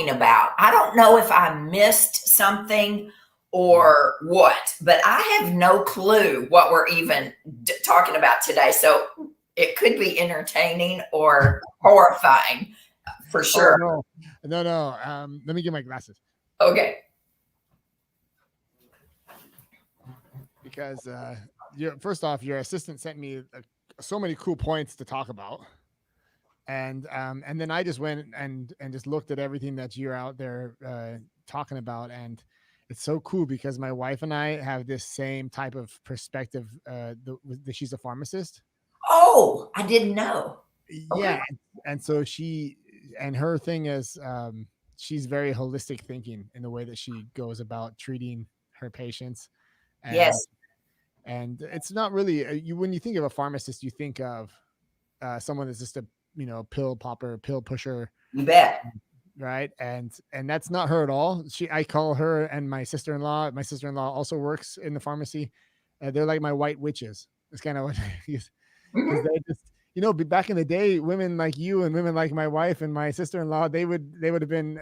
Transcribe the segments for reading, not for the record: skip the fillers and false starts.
talking about. I don't know if I missed something or what, but I have no clue what we're even talking about today. So it could be entertaining or horrifying for sure. Oh, no. Let me get my glasses. Okay. Because first off, your assistant sent me so many cool points to talk about, and then I just went and just looked at everything that you're out there talking about, and it's so cool because my wife and I have this same type of perspective. She's a pharmacist. Oh, I didn't know. Yeah, and so her thing is she's very holistic thinking in the way that she goes about treating her patients. And, yes. And it's not really when you think of a pharmacist, you think of someone that's just a pill popper, pill pusher. You bet. Right, and that's not her at all. I call her and my sister-in-law. My sister-in-law also works in the pharmacy. They're like my white witches. It's kind of what because they just back in the day, women like you and women like my wife and my sister-in-law, they would have been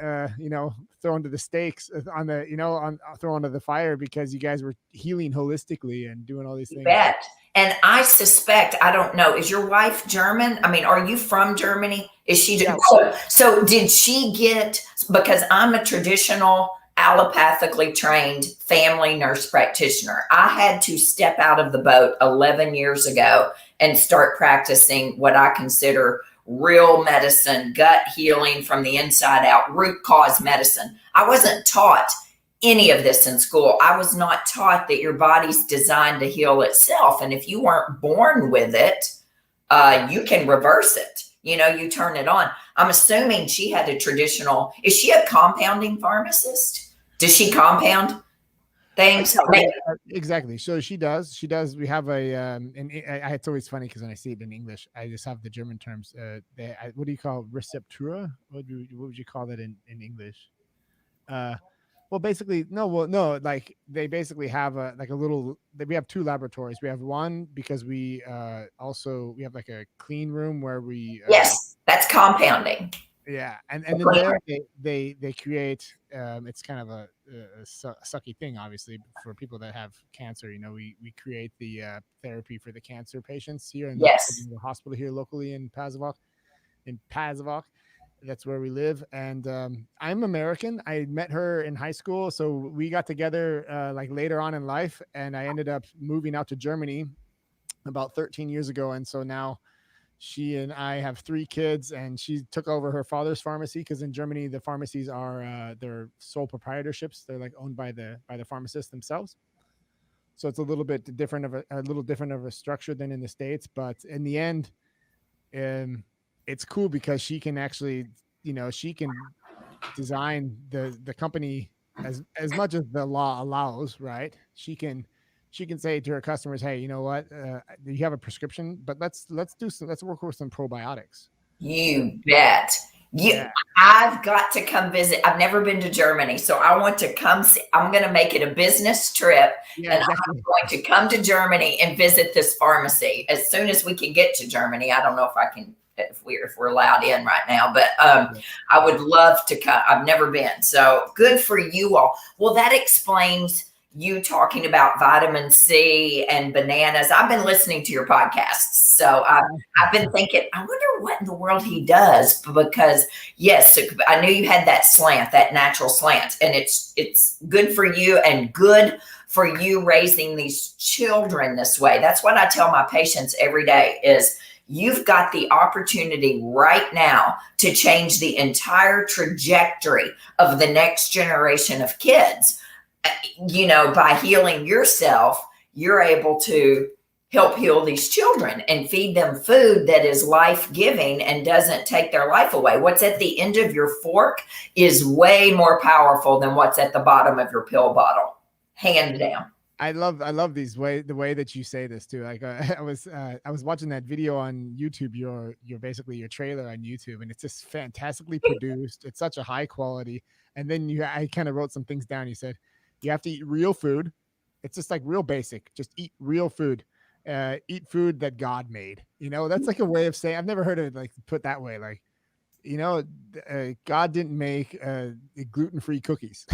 thrown to the stakes on the thrown to the fire because you guys were healing holistically and doing all these things. Bet. And I suspect, I don't know, is your wife German? I mean, are you from Germany? Is she? Yeah. So did she get, because I'm a traditional allopathically trained family nurse practitioner. I had to step out of the boat 11 years ago and start practicing what I consider real medicine, gut healing from the inside out, root cause medicine. I wasn't taught any of this in school. I was not taught that your body's designed to heal itself. And if you weren't born with it, you can reverse it. You turn it on. I'm assuming she had a traditional, is she a compounding pharmacist? Does she compound things? Exactly. So she does. We have it's always funny because when I see it in English, I just have the German terms. What do you call receptura? What would you call that in English? Well, basically, no. Like they basically have we have two laboratories. We have one because we have like a clean room where we. Yes, that's compounding. Yeah, and then there they create. It's kind of a sucky thing, obviously, for people that have cancer. We create the therapy for the cancer patients here in the hospital here locally in Pasewalk. That's where we live. And I'm American. I met her in high school. So we got together like later on in life. And I ended up moving out to Germany about 13 years ago. And so now she and I have 3 kids, and she took over her father's pharmacy because in Germany, the pharmacies are they're sole proprietorships. They're like owned by the pharmacists themselves. So it's a little bit different of a structure than in the States. But in the end, it's cool because she can actually, she can design the company as much as the law allows, right? She can say to her customers, hey, you know what? You have a prescription, but let's work with some probiotics. You bet. I've got to come visit. I've never been to Germany, so I want to come see. I'm going to make it a business trip, and exactly. I'm going to come to Germany and visit this pharmacy as soon as we can get to Germany. I don't know if I can. If we're allowed in right now, but I would love to come. I've never been. So good for you all. Well, that explains you talking about vitamin C and bananas. I've been listening to your podcasts. So I've been thinking, I wonder what in the world he does, because yes, I knew you had that slant, that natural slant, and it's good for you and good for you raising these children this way. That's what I tell my patients every day is, you've got the opportunity right now to change the entire trajectory of the next generation of kids. By healing yourself, you're able to help heal these children and feed them food that is life-giving and doesn't take their life away. What's at the end of your fork is way more powerful than what's at the bottom of your pill bottle, hands down. I love the way that you say this too. Like I was watching that video on YouTube, your basically your trailer on YouTube, and it's just fantastically produced. It's such a high quality. And then I kind of wrote some things down. You said you have to eat real food. It's just like real basic. Just eat real food. Eat food that God made. That's like a way of saying. I've never heard it like put that way. Like God didn't make gluten-free cookies.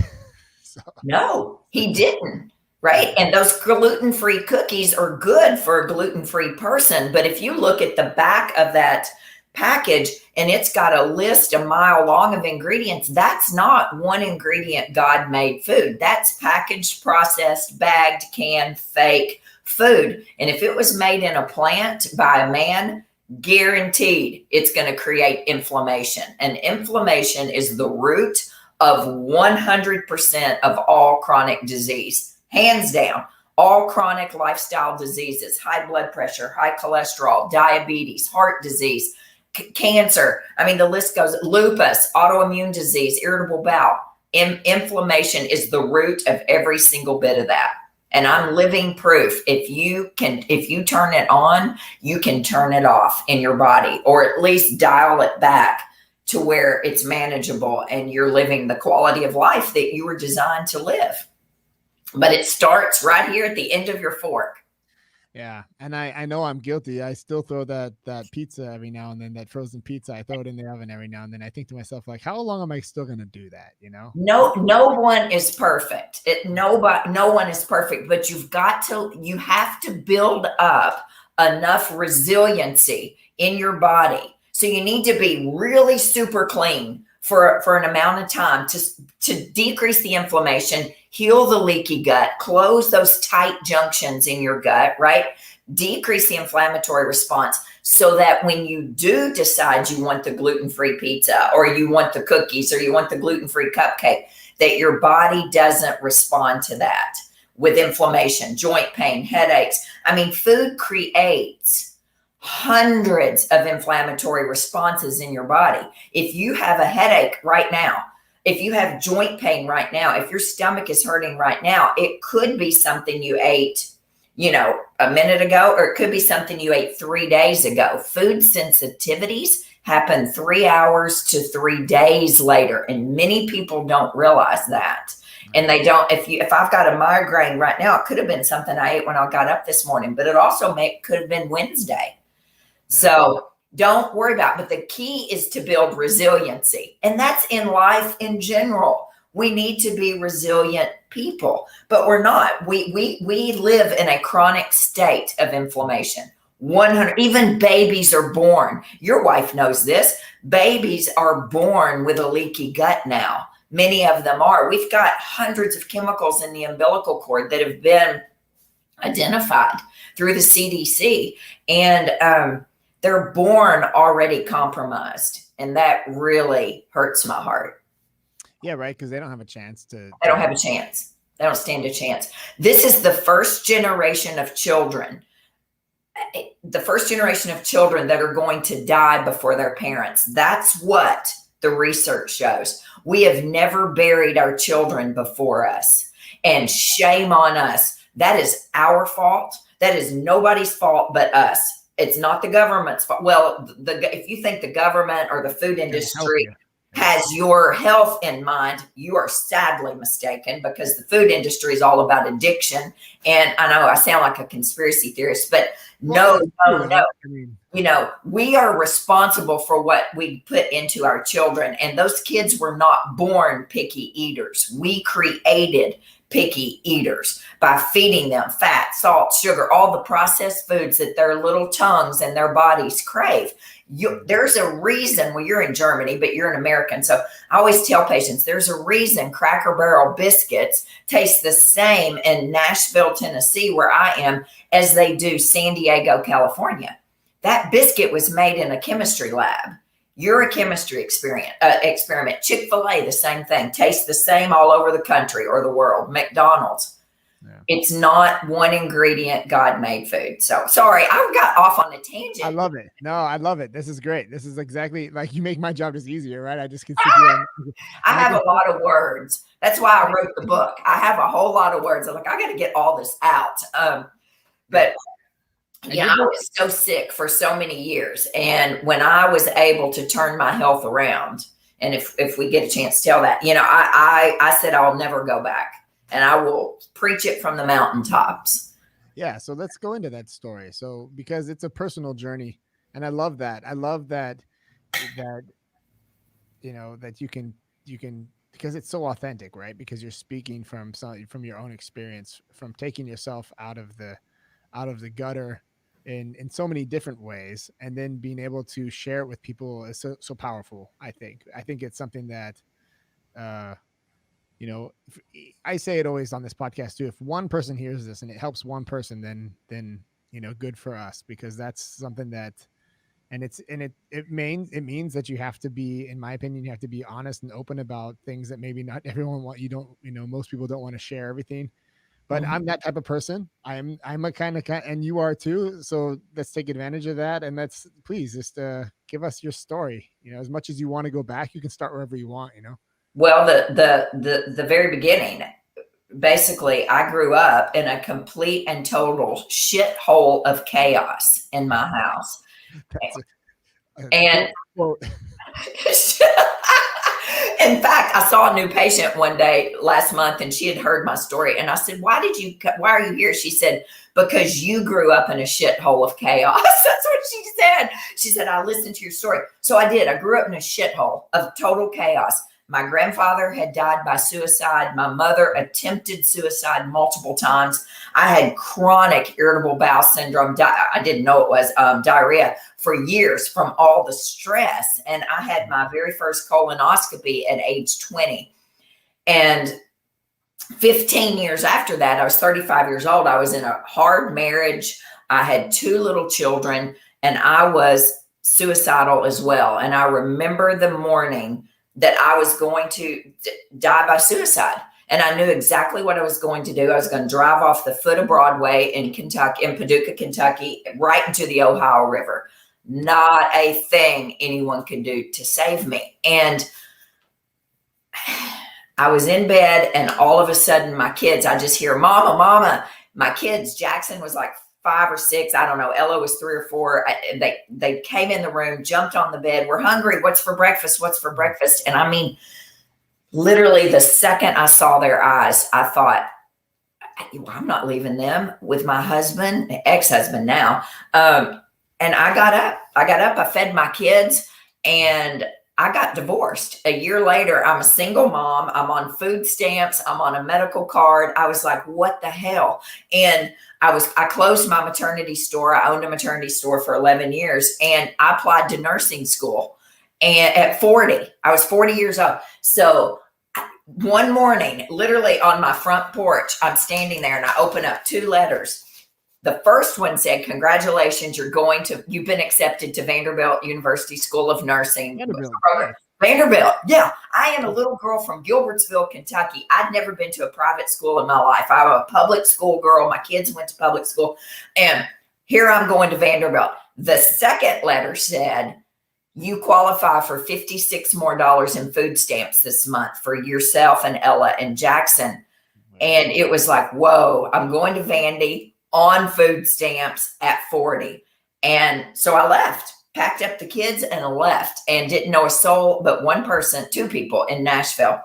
So. No, he didn't. Right. And those gluten-free cookies are good for a gluten-free person. But if you look at the back of that package and it's got a list a mile long of ingredients, that's not one ingredient God made food. That's packaged, processed, bagged, canned, fake food. And if it was made in a plant by a man, guaranteed it's going to create inflammation. And inflammation is the root of 100% of all chronic disease. Hands down, all chronic lifestyle diseases, high blood pressure, high cholesterol, diabetes, heart disease, cancer. I mean, the list goes, lupus, autoimmune disease, irritable bowel. Inflammation is the root of every single bit of that. And I'm living proof. If you turn it on, you can turn it off in your body, or at least dial it back to where it's manageable and you're living the quality of life that you were designed to live. But it starts right here at the end of your fork. Yeah. And I know I'm guilty. I still throw that pizza every now and then, that frozen pizza. I throw it in the oven every now and then. I think to myself, like, how long am I still going to do that? No one is perfect. No one is perfect, but you have to build up enough resiliency in your body. So you need to be really super clean for an amount of time to decrease the inflammation, heal the leaky gut, close those tight junctions in your gut, right? Decrease the inflammatory response so that when you do decide you want the gluten-free pizza or you want the cookies or you want the gluten-free cupcake, that your body doesn't respond to that with inflammation, joint pain, headaches. I mean, food creates hundreds of inflammatory responses in your body. If you have a headache right now, if you have joint pain right now, if your stomach is hurting right now, it could be something you ate, a minute ago, or it could be something you ate 3 days ago. Food sensitivities happen 3 hours to 3 days later. And many people don't realize that. And they don't, if I've got a migraine right now, it could have been something I ate when I got up this morning, but it also could have been Wednesday. So don't worry about it. But the key is to build resiliency. And that's in life in general. We need to be resilient people, but we're not. We live in a chronic state of inflammation. 100, even babies are born. Your wife knows this. Babies are born with a leaky gut now. Many of them are. We've got hundreds of chemicals in the umbilical cord that have been identified through the CDC. And, they're born already compromised. And that really hurts my heart. Yeah, right. Because they don't have a chance They don't have a chance. They don't stand a chance. This is the first generation of children. The first generation of children that are going to die before their parents. That's what the research shows. We have never buried our children before us. And shame on us. That is our fault. That is nobody's fault but us. It's not the government's fault. Well, if you think the government or the food industry has your health in mind, you are sadly mistaken, because the food industry is all about addiction. And I know I sound like a conspiracy theorist, but no. We are responsible for what we put into our children. And those kids were not born picky eaters. We created picky eaters by feeding them fat, salt, sugar, all the processed foods that their little tongues and their bodies crave. There's a reason, well, you're in Germany, but you're an American. So I always tell patients, there's a reason Cracker Barrel biscuits taste the same in Nashville, Tennessee, where I am, as they do San Diego, California. That biscuit was made in a chemistry lab. You're a chemistry experiment. Chick-fil-A, the same thing. Tastes the same all over the country or the world. McDonald's. Yeah. It's not one ingredient God-made food. So sorry, I got off on a tangent. I love it. No, I love it. This is great. This is exactly like, you make my job just easier, right? I just can sit here. I have a lot of words. That's why I wrote the book. I have a whole lot of words. I'm like, I got to get all this out. But yeah, I was so sick for so many years. And when I was able to turn my health around, and if we get a chance to tell that, I said, I'll never go back, and I will preach it from the mountaintops. Yeah. So let's go into that story. So, because it's a personal journey, and I love that. I love that that you can, because it's so authentic, right? Because you're speaking from your own experience, from taking yourself out of the gutter in so many different ways, and then being able to share it with people is so powerful. I think it's something that, uh I say it always on this podcast too. If one person hears this and it helps one person, then good for us, because that's something that, and it means that you have to be, in my opinion, you have to be honest and open about things that maybe not everyone most people don't want to share everything. But Mhm. I'm that type of person. I'm a kind of, and you are too. So let's take advantage of that, and let's please just give us your story. As much as you want to go back, you can start wherever you want. Well, the very beginning, basically, I grew up in a complete and total shithole of chaos in my house. That's a And quote. Quote. in fact, I saw a new patient one day last month, and she had heard my story. And I said, why are you here? She said, because you grew up in a shithole of chaos. That's what she said. She said, I listened to your story. So I did. I grew up in a shithole of total chaos. My grandfather had died by suicide. My mother attempted suicide multiple times. I had chronic irritable bowel syndrome. I didn't know it was diarrhea for years from all the stress. And I had my very first colonoscopy at age 20. And 15 years after that, I was 35 years old. I was in a hard marriage. I had 2 little children, and I was suicidal as well. And I remember the morning that I was going to die by suicide. And I knew exactly what I was going to do. I was going to drive off the foot of Broadway in Kentucky, in Paducah, Kentucky, right into the Ohio River. Not a thing anyone could do to save me. And I was in bed, and all of a sudden my kids, I just hear, Mama, Mama. My kids, Jackson was like 5 or 6. I don't know. Ella was 3 or 4. They came in the room, jumped on the bed. We're hungry. What's for breakfast? What's for breakfast? And I mean, literally the second I saw their eyes, I thought, I'm not leaving them with my husband, ex-husband now. And I got up. I fed my kids, and I got divorced. A year later, I'm a single mom. I'm on food stamps. I'm on a medical card. I was like, what the hell? And I closed my maternity store. I owned a maternity store for 11 years, and I applied to nursing school. And at 40, I was 40 years old. So one morning, literally on my front porch, I'm standing there, and I open up 2 letters. The first one said, congratulations, you've been accepted to Vanderbilt University School of Nursing. Vanderbilt. Yeah. I am a little girl from Gilbertsville, Kentucky. I'd never been to a private school in my life. I'm a public school girl. My kids went to public school. And here I'm going to Vanderbilt. The second letter said, you qualify for $56 more in food stamps this month for yourself and Ella and Jackson. And it was like, whoa, I'm going to Vandy on food stamps at 40. And so I left, packed up the kids and left, and didn't know a soul but one person, 2 people in Nashville.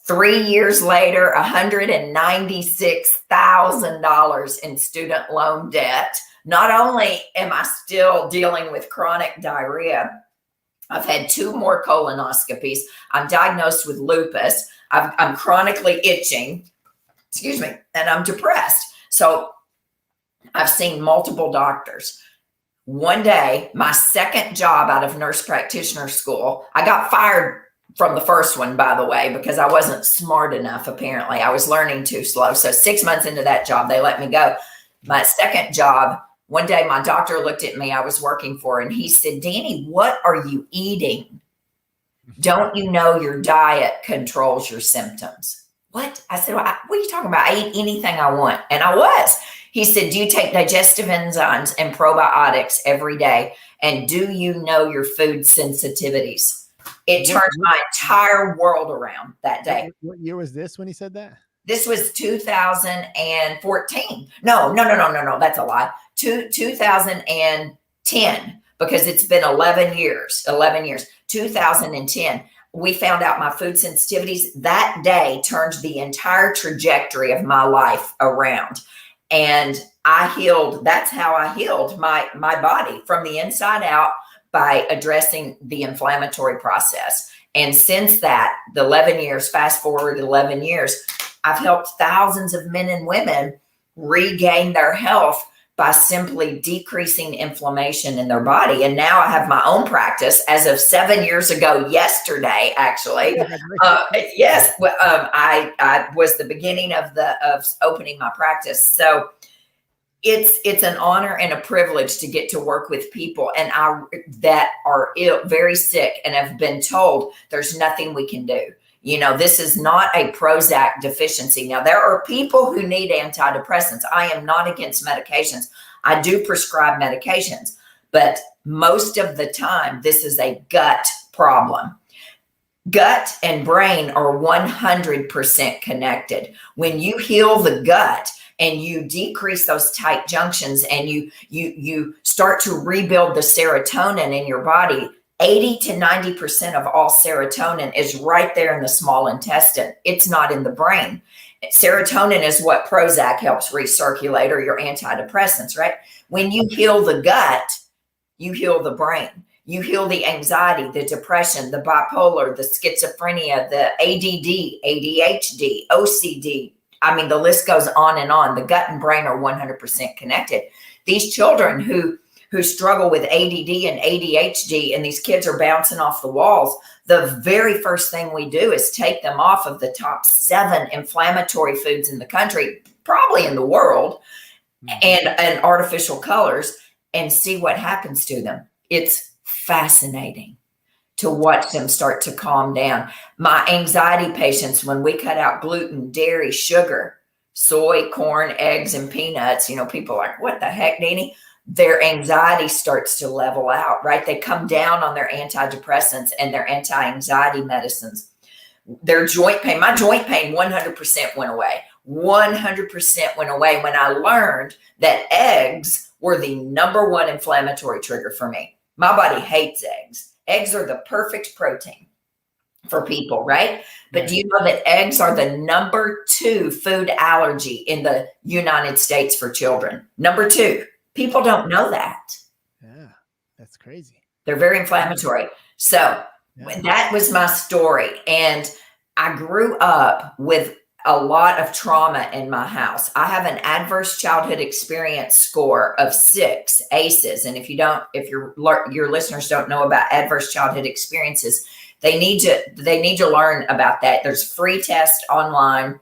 3 years later, $196,000 in student loan debt. Not only am I still dealing with chronic diarrhea, I've had 2 more colonoscopies. I'm diagnosed with lupus. I'm chronically itching, and I'm depressed. So I've seen multiple doctors. One day, my second job out of nurse practitioner school, I got fired from the first one, by the way, because I wasn't smart enough, apparently. I was learning too slow. So 6 months into that job, they let me go. My second job, one day my doctor looked at me, I was working for, and he said, Dani, what are you eating? Don't you know your diet controls your symptoms? What? I said, what are you talking about? I eat anything I want. And I was. He said, do you take digestive enzymes and probiotics every day? And do you know your food sensitivities? It turned my entire world around that day. What year was this when he said that? This was 2014. No. That's a lie. 2010, because it's been 11 years. 2010. We found out my food sensitivities. That day turned the entire trajectory of my life around. And I healed. That's how I healed my body from the inside out by addressing the inflammatory process. And since that, the 11 years, fast forward 11 years, I've helped thousands of men and women regain their health by simply decreasing inflammation in their body. And now I have my own practice as of 7 years ago, yesterday, actually. Yes, I was the beginning of opening my practice. So it's an honor and a privilege to get to work with people that are ill, very sick, and have been told there's nothing we can do. This is not a Prozac deficiency. Now, there are people who need antidepressants. I am not against medications. I do prescribe medications, but most of the time, this is a gut problem. Gut and brain are 100% connected. When you heal the gut and you decrease those tight junctions and you start to rebuild the serotonin in your body, 80 to 90% of all serotonin is right there in the small intestine. It's not in the brain. Serotonin is what Prozac helps recirculate, or your antidepressants, right? When you heal the gut, you heal the brain. You heal the anxiety, the depression, the bipolar, the schizophrenia, the ADD, ADHD, OCD. I mean, the list goes on and on. The gut and brain are 100% connected. These children who struggle with ADD and ADHD, and these kids are bouncing off the walls, the very first thing we do is take them off of the top 7 inflammatory foods in the country, probably in the world, and artificial colors, and see what happens to them. It's fascinating to watch them start to calm down. My anxiety patients, when we cut out gluten, dairy, sugar, soy, corn, eggs, and peanuts, people are like, what the heck, Dani? Their anxiety starts to level out, right? They come down on their antidepressants and their anti-anxiety medicines. Their joint pain, my joint pain 100% went away. 100% went away when I learned that eggs were the number 1 inflammatory trigger for me. My body hates eggs. Eggs are the perfect protein for people, right? But do you know that eggs are the number 2 food allergy in the United States for children? Number 2. People don't know that. Yeah, that's crazy. They're very inflammatory. So that was my story. And I grew up with a lot of trauma in my house. I have an adverse childhood experience score of 6 ACEs. And if your listeners don't know about adverse childhood experiences, they need to learn about that. There's free tests online.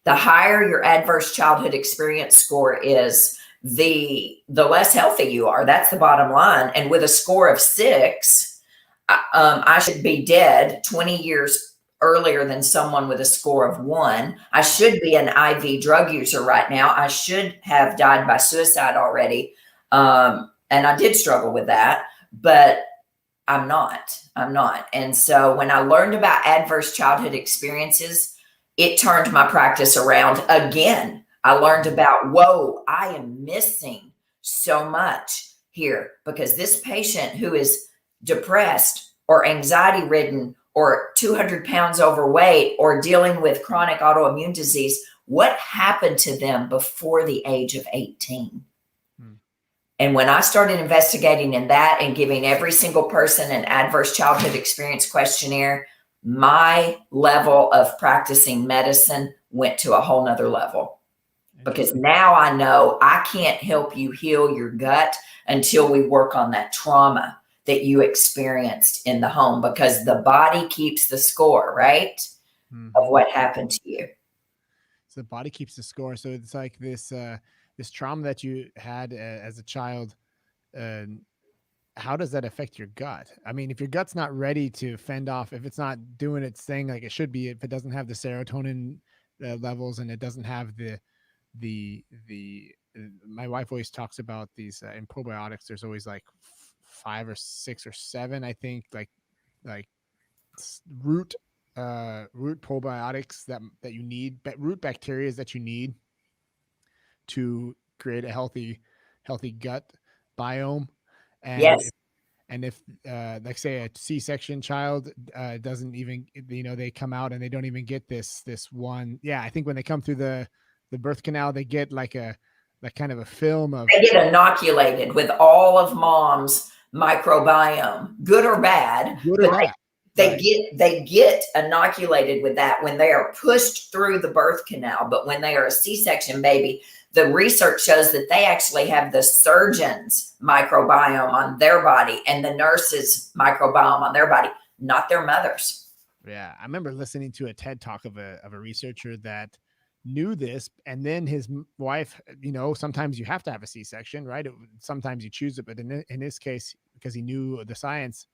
The higher your adverse childhood experience score is, the less healthy you are. That's the bottom line. And with a score of 6, I should be dead 20 years earlier than someone with a score of 1. I should be an IV drug user right now. I should have died by suicide already. And I did struggle with that, but I'm not. And so when I learned about adverse childhood experiences, it turned my practice around again. I learned about, whoa, I am missing so much here, because this patient who is depressed or anxiety ridden or 200 pounds overweight or dealing with chronic autoimmune disease, what happened to them before the age of 18? And when I started investigating in that and giving every single person an adverse childhood experience questionnaire, my level of practicing medicine went to a whole nother level. Because now I know I can't help you heal your gut until we work on that trauma that you experienced in the home, because the body keeps the score, right? Of what happened to you. So the body keeps the score. So it's like this trauma that you had as a child. How does that affect your gut? I mean, if your gut's not ready to fend off, if it's not doing its thing like it should be, if it doesn't have the serotonin levels and it doesn't have my wife always talks about these in probiotics, there's always like 5 or 6 or 7, I think, like root probiotics that you need, root bacteria that you need to create a healthy gut biome. And yes. If like say a C-section child doesn't even, they come out and they don't even get this one. Yeah, I think when they come through the birth canal, they get like kind of a film of, they get inoculated with all of mom's microbiome, good or bad, Good or but bad. they get inoculated with that when they are pushed through the birth canal. But when they are a C-section baby, the research shows that they actually have the surgeon's microbiome on their body and the nurse's microbiome on their body, not their mother's. Yeah, I remember listening to a TED talk of a researcher that knew this, and then his wife, sometimes you have to have a C-section, right? Sometimes you choose it, but in this case, because he knew the science,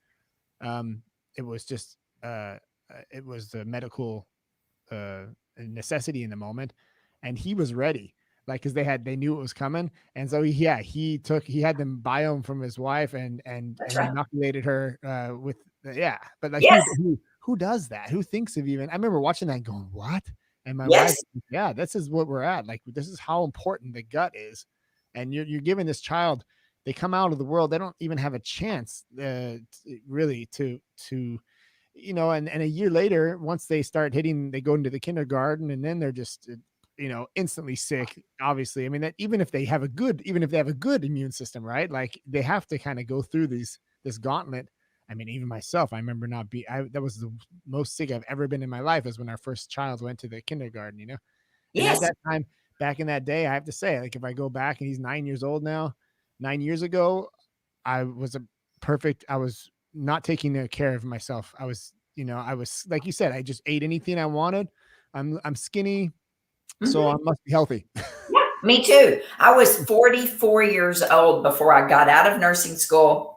it was just it was the medical necessity in the moment, and he was ready, like, because they knew it was coming, and so he had the biome from his wife and Right. inoculated her with but like Yes. who does that? Who thinks of even? I remember watching that and going, what? And my wife, Yes. yeah, this is what we're at. Like, this is how important the gut is, and you're giving this child. They come out of the world, they don't even have a chance really to and a year later, once they go into the kindergarten, and then they're just instantly sick. Obviously, I mean, that even if they have a good immune system, right? Like, they have to kind of go through this gauntlet. I mean, even myself, I remember that was the most sick I've ever been in my life, is when our first child went to the kindergarten, and at Yes. that time, back in that day, I have to say, like, if I go back, and he's 9 years old now, 9 years ago, I was not taking care of myself. I was, like you said, I just ate anything I wanted. I'm skinny, so I must be healthy. Yeah, me too. I was 44 years old before I got out of nursing school,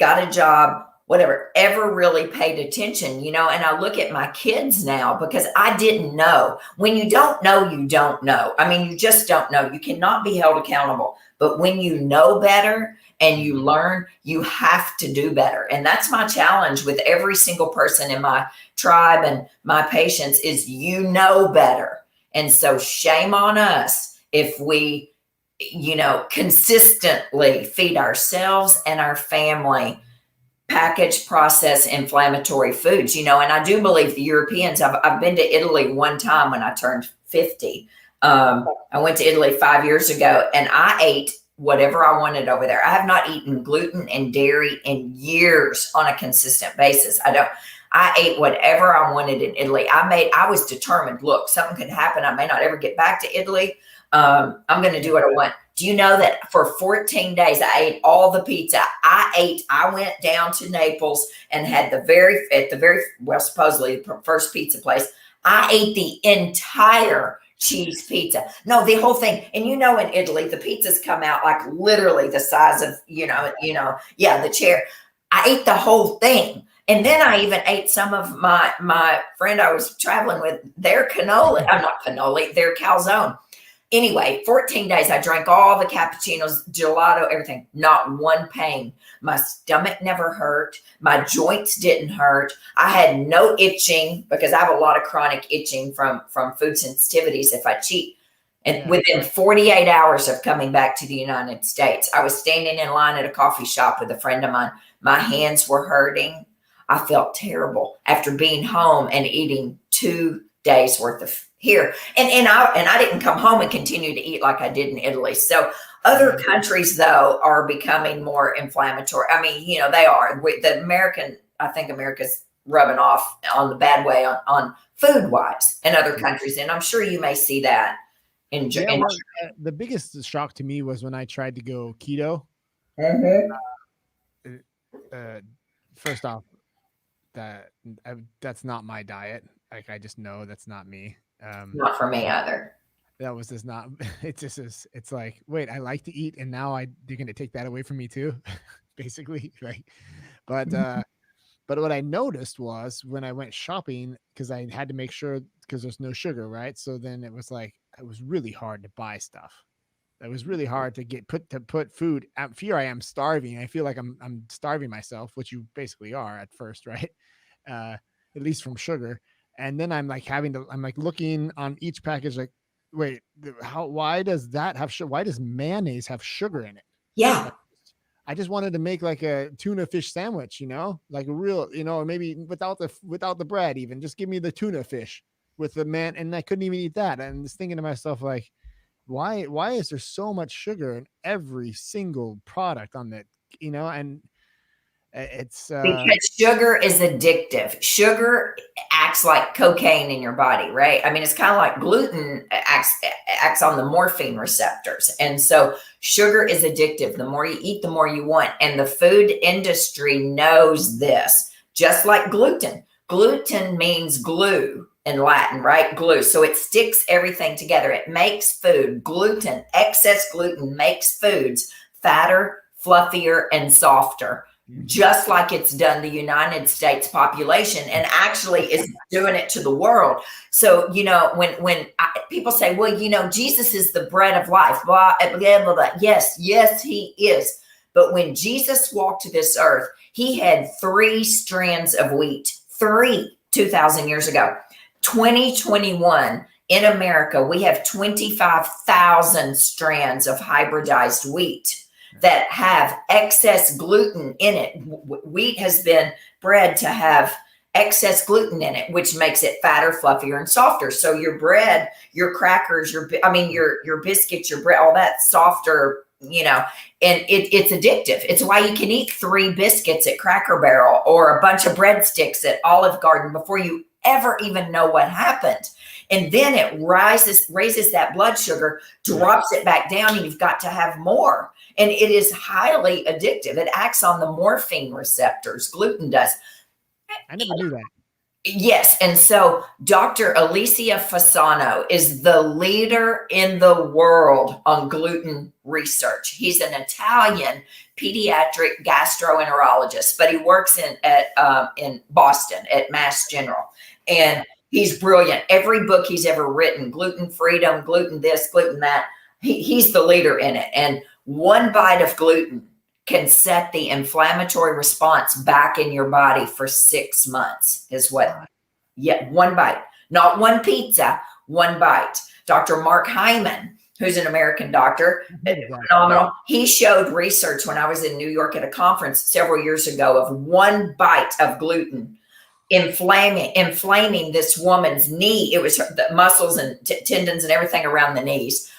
got a job, whatever, ever really paid attention, and I look at my kids now because I didn't know. When you don't know, you don't know. I mean, you just don't know. You cannot be held accountable. But when you know better and you learn, you have to do better. And that's my challenge with every single person in my tribe and my patients is better. And so shame on us if we consistently feed ourselves and our family packaged processed inflammatory foods, and I do believe the Europeans, I've been to Italy one time when I turned 50. I went to Italy 5 years ago and I ate whatever I wanted over there. I have not eaten gluten and dairy in years on a consistent basis. I ate whatever I wanted in Italy. I was determined, look, something could happen. I may not ever get back to Italy. I'm going to do what I want. Do you know that for 14 days, I ate all the pizza I went down to Naples and had supposedly the first pizza place. I ate the entire cheese pizza. No, the whole thing. And in Italy, the pizzas come out like literally the size of, the chair. I ate the whole thing. And then I even ate some of my friend I was traveling with, their cannoli. I'm not cannoli, their calzone. Anyway, 14 days, I drank all the cappuccinos, gelato, everything, not one pain. My stomach never hurt. My joints didn't hurt. I had no itching because I have a lot of chronic itching from food sensitivities if I cheat. And within 48 hours of coming back to the United States, I was standing in line at a coffee shop with a friend of mine. My hands were hurting. I felt terrible after being home and eating 2 days worth of here. And I didn't come home and continue to eat like I did in Italy. So other countries, though, are becoming more inflammatory. I mean, they are. I think America's rubbing off on the bad way on food wise in other countries. And I'm sure you may see that in the biggest shock to me was when I tried to go keto. First off, that's not my diet. Like, I just know that's not me. Not for me either. That was just not. It just is. It's like, wait, I like to eat, and now you're going to take that away from me too, basically, right? But what I noticed was when I went shopping, because I had to make sure, because there's no sugar, right? So then it was really hard to buy stuff. It was really hard to put food. Here I am starving. I feel like I'm starving myself, which you basically are at first, right? At least from sugar. And then I'm like looking on each package, like, wait, why does that have sugar? Why does mayonnaise have sugar in it? Yeah. I just wanted to make like a tuna fish sandwich, like a real, maybe without the bread, even just give me the tuna fish with the man. And I couldn't even eat that. And just thinking to myself, like, why is there so much sugar in every single product on that and it's because sugar is addictive. Sugar acts like cocaine in your body, right? I mean, it's kind of like gluten acts on the morphine receptors. And so sugar is addictive. The more you eat, the more you want. And the food industry knows this, just like gluten. Gluten means glue in Latin, right? Glue. So it sticks everything together. It makes food. Gluten, excess gluten makes foods fatter, fluffier, and softer, just like it's done the United States population, and actually is doing it to the world. So, when people say, well, Jesus is the bread of life, blah, blah, blah, blah. Yes, he is. But when Jesus walked this earth, he had 3 strands of wheat, 2,000 years ago. 2021 in America, we have 25,000 strands of hybridized wheat that have excess gluten in it. Wheat has been bred to have excess gluten in it, which makes it fatter, fluffier, and softer. So your bread, your crackers, your biscuits, your bread, all that softer, and it's addictive. It's why you can eat 3 biscuits at Cracker Barrel or a bunch of breadsticks at Olive Garden before you ever even know what happened. And then it raises that blood sugar, drops it back down, and you've got to have more. And it is highly addictive. It acts on the morphine receptors. Gluten does. I never knew that. Yes. And so Dr. Alicia Fasano is the leader in the world on gluten research. He's an Italian pediatric gastroenterologist, but he works in Boston at Mass General. And he's brilliant. Every book he's ever written, Gluten Freedom, Gluten this, Gluten that, he's the leader in it. And 1 bite of gluten can set the inflammatory response back in your body for 6 months is what, 1 bite, not 1 pizza, 1 bite. Dr. Mark Hyman, who's an American doctor, phenomenal. He showed research when I was in New York at a conference several years ago of 1 bite of gluten inflaming this woman's knee. It was the muscles and tendons and everything around the knees,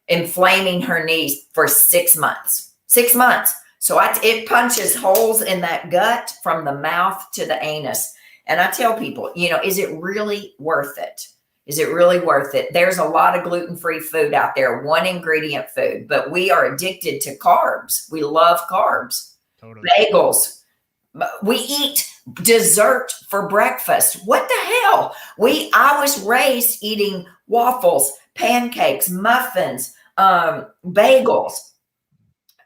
inflaming her knees for 6 months. 6 months. So it punches holes in that gut from the mouth to the anus. And I tell people, is it really worth it? Is it really worth it? There's a lot of gluten-free food out there, 1 ingredient food, but we are addicted to carbs. We love carbs. Totally. Bagels. We eat dessert for breakfast. What the hell? I was raised eating waffles, pancakes, muffins, bagels,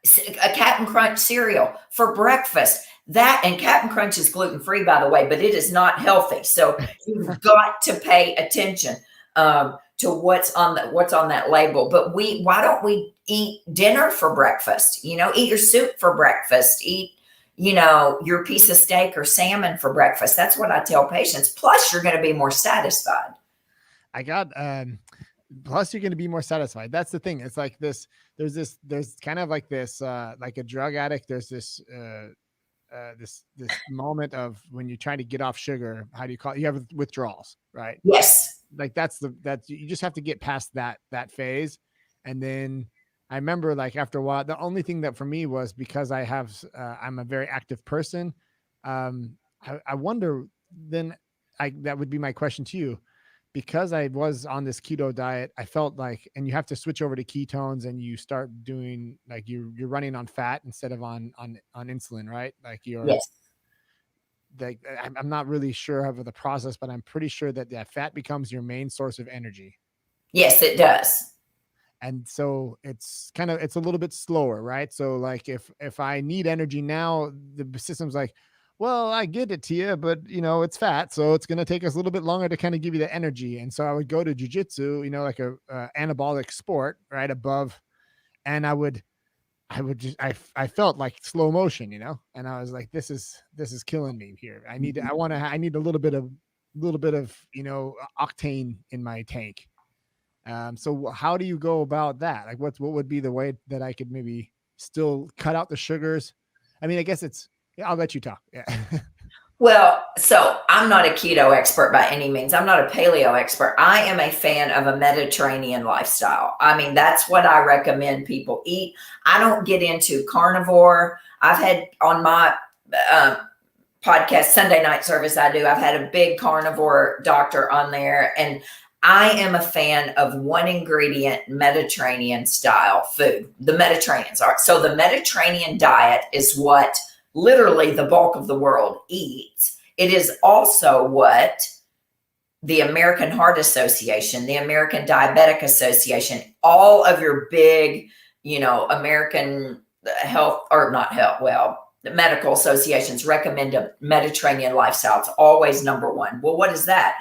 a Captain Crunch cereal for breakfast. And Captain Crunch is gluten-free, by the way, but it is not healthy. So you've got to pay attention to what's on that label. But why don't we eat dinner for breakfast? Eat your soup for breakfast. Eat your piece of steak or salmon for breakfast. That's what I tell patients. Plus, you're going to be more satisfied. Plus you're going to be more satisfied. That's the thing. It's like this, there's kind of like this, like a drug addict. There's this moment of when you're trying to get off sugar, how do you call it? You have withdrawals, right? Yes. Like you just have to get past that phase. And then I remember like after a while, the only thing that for me was because I'm a very active person. I wonder then that would be my question to you. Because I was on this keto diet, I felt like, and you have to switch over to ketones and you start doing like you're running on fat instead of on insulin, right? Like yes. Like I'm not really sure of the process, but I'm pretty sure that fat becomes your main source of energy. Yes, it does. And so it's a little bit slower, right? So like if I need energy now, the system's like, well, I get it to you, but it's fat. So it's going to take us a little bit longer to kind of give you the energy. And so I would go to jujitsu, like a anabolic sport right above. And I felt like slow motion, and I was like, this is killing me here. I need a little bit of octane in my tank. So how do you go about that? Like what would be the way that I could maybe still cut out the sugars? I mean, I guess I'll let you talk. Yeah. Well, so I'm not a keto expert by any means. I'm not a paleo expert. I am a fan of a Mediterranean lifestyle. I mean, that's what I recommend people eat. I don't get into carnivore. I've had on my podcast, Sunday night service, I've had a big carnivore doctor on there. And I am a fan of one ingredient Mediterranean style food. The Mediterraneans are. So the Mediterranean diet is what literally the bulk of the world eats. It is also what the American Heart Association, the American Diabetic Association, all of your big, American health, or not health, well, the medical associations recommend a Mediterranean lifestyle. It's always number one. Well, what is that?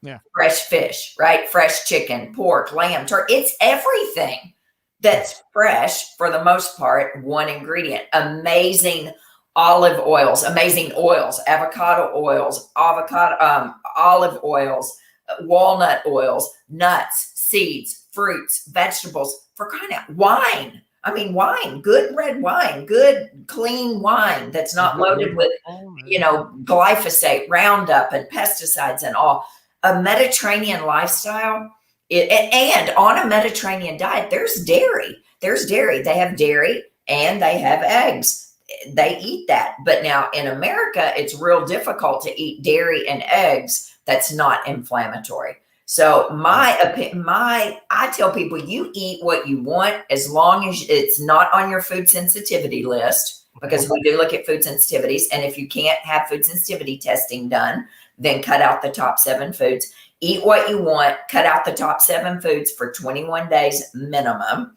Yeah. Fresh fish, right? Fresh chicken, pork, lamb, turkey. It's everything that's fresh for the most part. One ingredient. Amazing olive oils, amazing oils, avocado oils, olive oils, walnut oils, nuts, seeds, fruits, vegetables, for crying out, wine. I mean, wine, good red wine, good clean wine that's not loaded with, glyphosate, Roundup, and pesticides and all. A Mediterranean lifestyle, and on a Mediterranean diet, there's dairy. They have dairy and they have eggs. They eat that. But now in America, it's real difficult to eat dairy and eggs that's not inflammatory. So I tell people, you eat what you want as long as it's not on your food sensitivity list, because we do look at food sensitivities. And if you can't have food sensitivity testing done, then cut out the top 7 foods. Eat what you want, cut out the top 7 foods for 21 days minimum,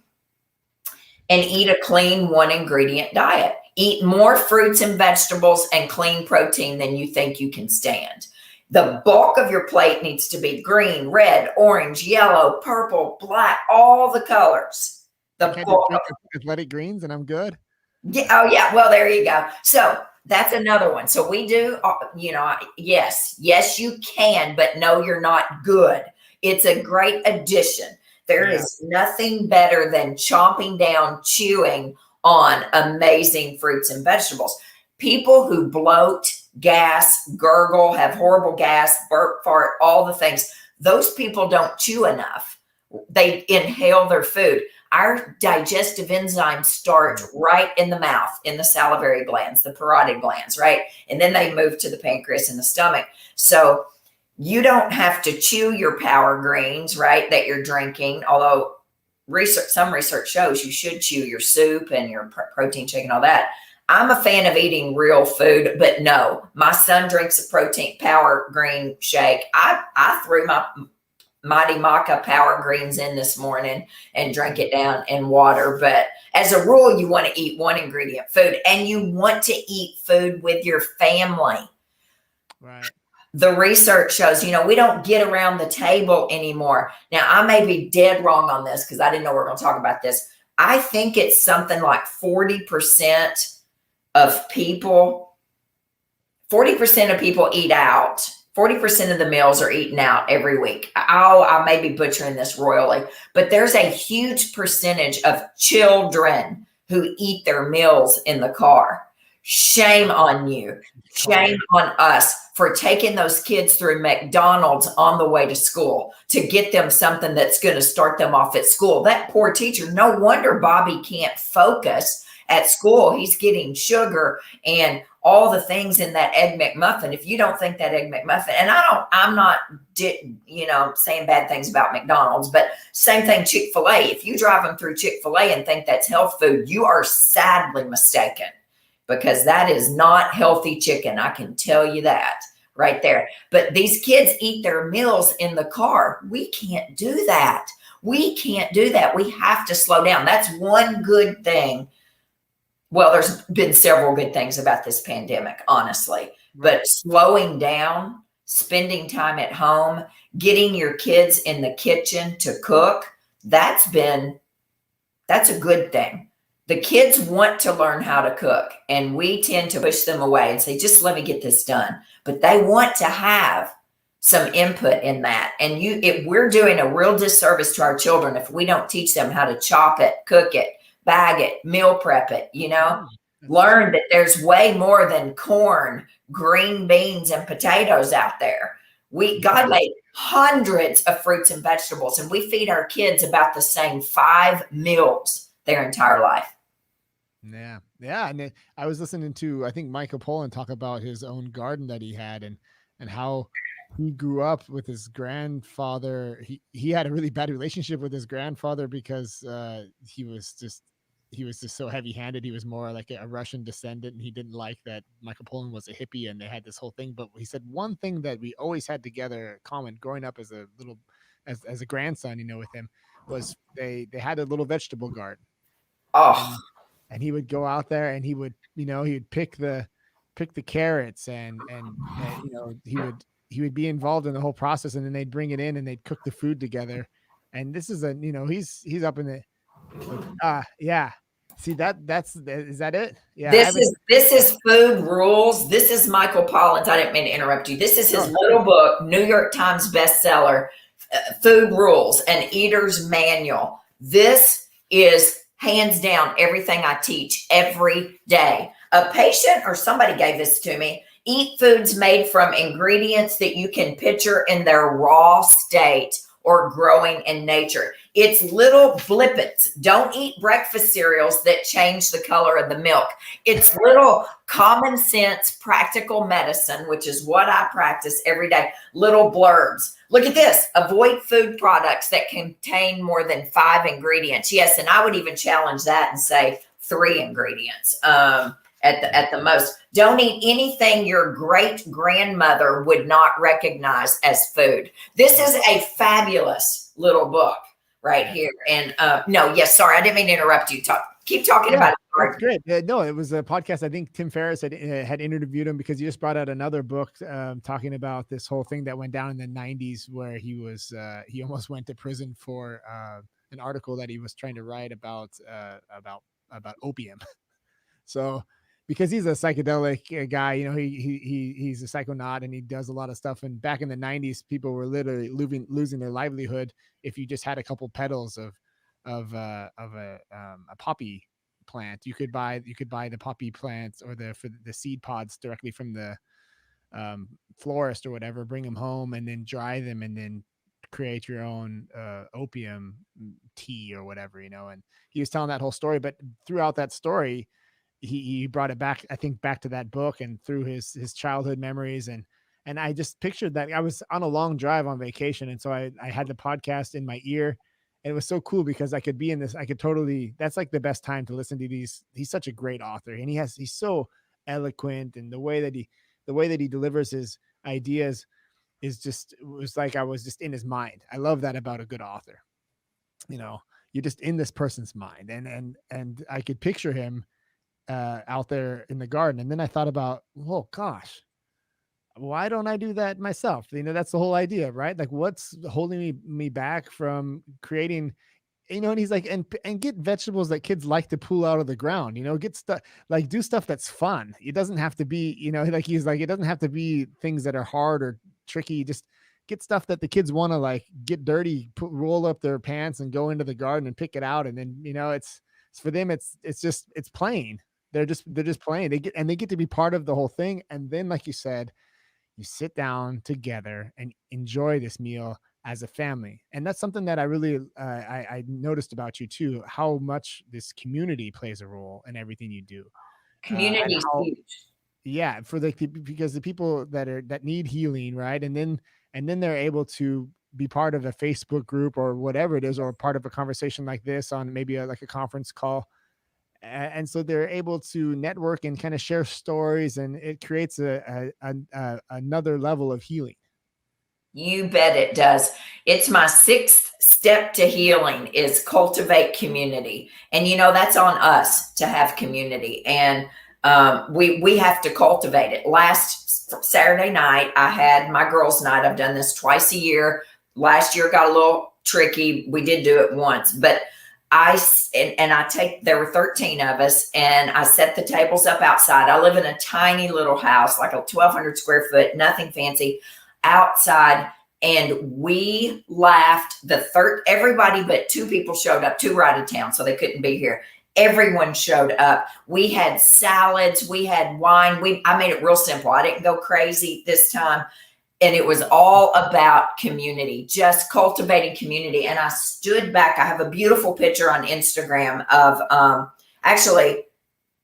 and eat a clean one ingredient diet. Eat more fruits and vegetables and clean protein than you think you can stand. The bulk of your plate needs to be green, red, orange, yellow, purple, black, all the colors. Athletic greens and I'm good. Yeah. Oh yeah. Well, there you go. So that's another one. So we do, yes, you can, but no, you're not good. It's a great addition. There is nothing better than chomping down, chewing on amazing fruits and vegetables. People who bloat, gas, gurgle, have horrible gas, burp, fart, all the things, those people don't chew enough. They inhale their food. Our digestive enzymes start right in the mouth, in the salivary glands, the parotid glands, right? And then they move to the pancreas and the stomach. So you don't have to chew your power greens, right, that you're drinking, although some research shows you should chew your soup and your protein shake and all that. I'm a fan of eating real food, but no, my son drinks a protein power green shake. I threw my Mighty Maca power greens in this morning and drank it down in water. But as a rule, you want to eat one ingredient food, and you want to eat food with your family. Right. The research shows, we don't get around the table anymore. Now, I may be dead wrong on this because I didn't know we were going to talk about this. I think it's something like 40% of people eat out. 40% of the meals are eaten out every week. I may be butchering this royally, but there's a huge percentage of children who eat their meals in the car. Shame on you. Shame on us for taking those kids through McDonald's on the way to school to get them something that's going to start them off at school. That poor teacher, no wonder Bobby can't focus at school. He's getting sugar and all the things in that Egg McMuffin. If you don't think that Egg McMuffin, and I'm not, saying bad things about McDonald's, but same thing, Chick-fil-A. If you drive them through Chick-fil-A and think that's health food, you are sadly mistaken, because that is not healthy chicken. I can tell you that right there. But these kids eat their meals in the car. We can't do that. We have to slow down. That's one good thing. Well, there's been several good things about this pandemic, honestly, but slowing down, spending time at home, getting your kids in the kitchen to cook, that's a good thing. The kids want to learn how to cook, and we tend to push them away and say, just let me get this done. But they want to have some input in that. And we're doing a real disservice to our children if we don't teach them how to chop it, cook it, bag it, meal prep it, learn that there's way more than corn, green beans and potatoes out there. God made hundreds of fruits and vegetables, and we feed our kids about the same 5 meals their entire life. Yeah. Yeah. And I was listening to, I think, Michael Pollan talk about his own garden that he had, and how he grew up with his grandfather. He had a really bad relationship with his grandfather because he was just so heavy-handed. He was more like a Russian descendant, and he didn't like that Michael Pollan was a hippie, and they had this whole thing. But he said one thing that we always had together common growing up as a little, as a grandson, with him, was they had a little vegetable garden. Oh. And he would go out there and he would pick the carrots and he would be involved in the whole process, and then they'd bring it in and they'd cook the food together. And this is he's up in the yeah. See, is that it? Yeah. This is Food Rules. This is Michael Pollan's. I didn't mean to interrupt you. This is his little book, New York Times bestseller, Food Rules, an Eater's Manual. This is hands down everything I teach every day. A patient or somebody gave this to me. Eat foods made from ingredients that you can picture in their raw state or growing in nature. It's little blippets. Don't eat breakfast cereals that change the color of the milk. It's little common sense, practical medicine, which is what I practice every day. Little blurbs. Look at this. Avoid food products that contain more than 5 ingredients. Yes, and I would even challenge that and say 3 ingredients at the most. Don't eat anything your great grandmother would not recognize as food. This is a fabulous little book right here. And sorry, I didn't mean to interrupt you. Keep talking about it. That's great. No, it was a podcast. I think Tim Ferriss had interviewed him because he just brought out another book talking about this whole thing that went down in the 90s where he almost went to prison for an article that he was trying to write about opium. So because he's a psychedelic guy, he's a psychonaut and he does a lot of stuff. And back in the 90s, people were literally losing their livelihood if you just had a couple petals of a poppy plant. You could buy the poppy plants or the seed pods directly from the florist or whatever, bring them home and then dry them and then create your own opium tea or whatever, and he was telling that whole story. But throughout that story, he brought it back, I think, back to that book and through his childhood memories. And I just pictured that I was on a long drive on vacation. And so I had the podcast in my ear. And it was so cool because I could be in this. That's like the best time to listen to these. He's such a great author, and he's so eloquent, and the way that he delivers his ideas it was like I was just in his mind. I love that about a good author. You're just in this person's mind, and I could picture him out there in the garden. And then I thought about, oh gosh, why don't I do that myself? That's the whole idea, right? Like, what's holding me back from creating, and he's like, and get vegetables that kids like to pull out of the ground, get stuff, like do stuff that's fun. It doesn't have to be, he's like, it doesn't have to be things that are hard or tricky. Just get stuff that the kids want to like get dirty, roll up their pants and go into the garden and pick it out. And then, it's for them, it's playing. They're just playing. They get to be part of the whole thing. And then, like you said, you sit down together and enjoy this meal as a family. And that's something that I really, I noticed about you too, how much this community plays a role in everything you do. Community is huge. Yeah. Because the people that need healing, right. And then they're able to be part of a Facebook group or whatever it is, or part of a conversation like this on maybe like a conference call. And so they're able to network and kind of share stories, and it creates another level of healing. You bet it does. It's my 6th step to healing is cultivate community. And, that's on us to have community. And we have to cultivate it. Last Saturday night, I had my girls' night. I've done this twice a year. Last year got a little tricky. We did do it once, but there were 13 of us, and I set the tables up outside. I live in a tiny little house, like a 1,200 square foot, nothing fancy, outside. And we laughed. Everybody but 2 people showed up. 2 were out of town, so they couldn't be here. Everyone showed up. We had salads, we had wine. I made it real simple. I didn't go crazy this time. And it was all about community, just cultivating community. And I stood back. I have a beautiful picture on Instagram of actually,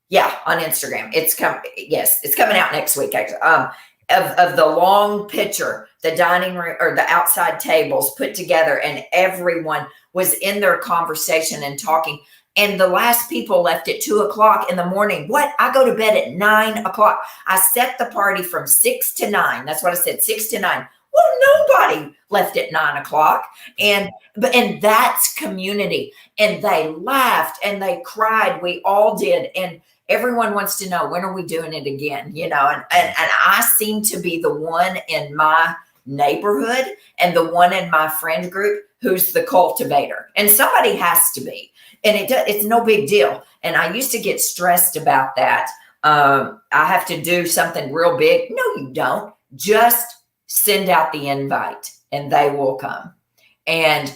yeah, on Instagram. It's coming out next week, actually. Of the long picture, the dining room or the outside tables put together, and everyone was in their conversation and talking. And the last people left at 2:00 in the morning. What? I go to bed at 9:00. I set the party from 6 to 9. That's what I said, 6 to 9. Well, nobody left at 9:00. And that's community. And they laughed and they cried. We all did. And everyone wants to know, when are we doing it again? And I seem to be the one in my neighborhood and the one in my friend group who's the cultivator. And somebody has to be. And it's no big deal. And I used to get stressed about that. I have to do something real big. No, you don't. Just send out the invite and they will come. And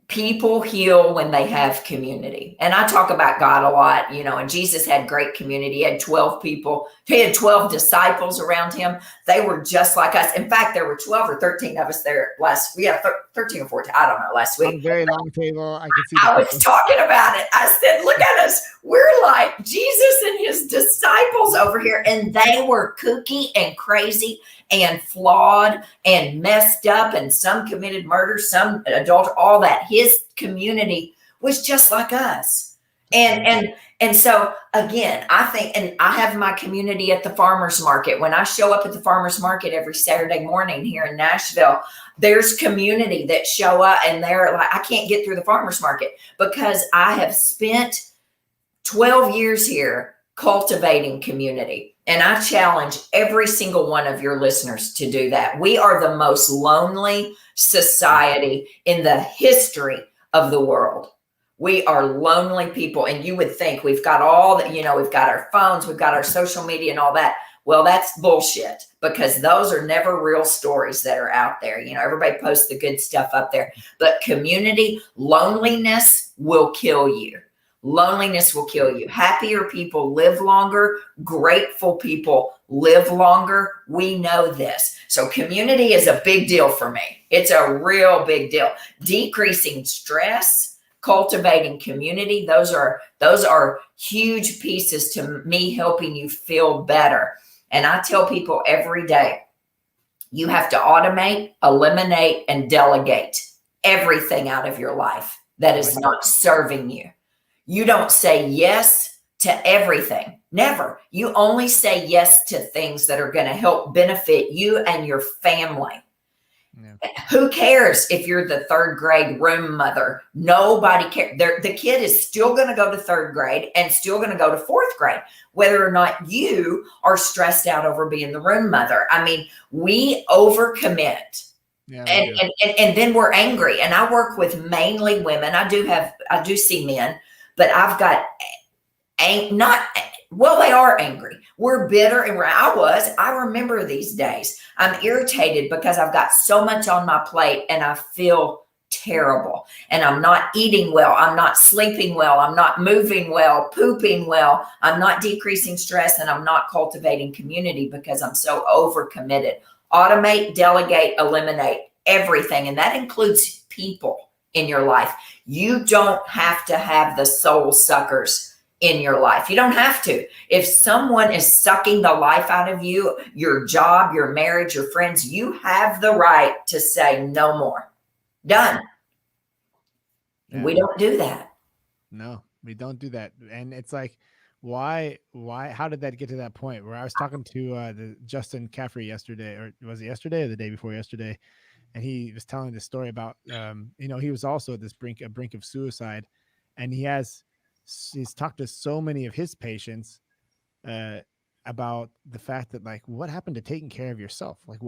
people heal when they have community. And I talk about God a lot, and Jesus had great community. He had 12 people. He had 12 disciples around him. They were just like us. In fact, there were 12 or 13 of us there 13 or 14. I don't know, last week. On a very long table. I was talking about it. I said, look at us. We're like Jesus and his disciples over here. And they were kooky and crazy and flawed and messed up, and some committed murder, some adultery, all that. His community was just like us. And so again, I think, and I have my community at the farmers market. When I show up at the farmers market every Saturday morning here in Nashville, there's community that show up, and they're like, I can't get through the farmers market because I have spent 12 years here cultivating community. And I challenge every single one of your listeners to do that. We are the most lonely society in the history of the world. We are lonely people. And you would think we've got all that, we've got our phones, we've got our social media and all that. Well, that's bullshit, because those are never real stories that are out there. Everybody posts the good stuff up there, but community, loneliness will kill you. Loneliness will kill you. Happier people live longer. Grateful people live longer. We know this. So community is a big deal for me. It's a real big deal. Decreasing stress, cultivating community. Those are huge pieces to me helping you feel better. And I tell people every day, you have to automate, eliminate, and delegate everything out of your life that is not serving you. You don't say yes to everything. Never. You only say yes to things that are going to help benefit you and your family. Yeah. Who cares if you're the third grade room mother? Nobody cares. The kid is still going to go to third grade and still going to go to fourth grade, whether or not you are stressed out over being the room mother. I mean, we overcommit. Yeah, and then we're angry. And I work with mainly women. I do see men. But I've got they are angry. We're bitter, and I remember these days. I'm irritated because I've got so much on my plate and I feel terrible. And I'm not eating well. I'm not sleeping well. I'm not moving well, pooping well. I'm not decreasing stress, and I'm not cultivating community because I'm so overcommitted. Automate, delegate, eliminate everything. And that includes people in your life. You don't have to have the soul suckers in your life. You don't have to. If someone is sucking the life out of you, your job, your marriage, your friends, you have the right to say no more. Done. Yeah. We don't do that. No, we don't do that. And it's like, why, how did that get to that point where I was talking to the Justin Caffrey yesterday, or was it yesterday or the day before yesterday? And he was telling this story about, he was also at this brink of suicide, and he's talked to so many of his patients about the fact that, like, what happened to taking care of yourself? Like,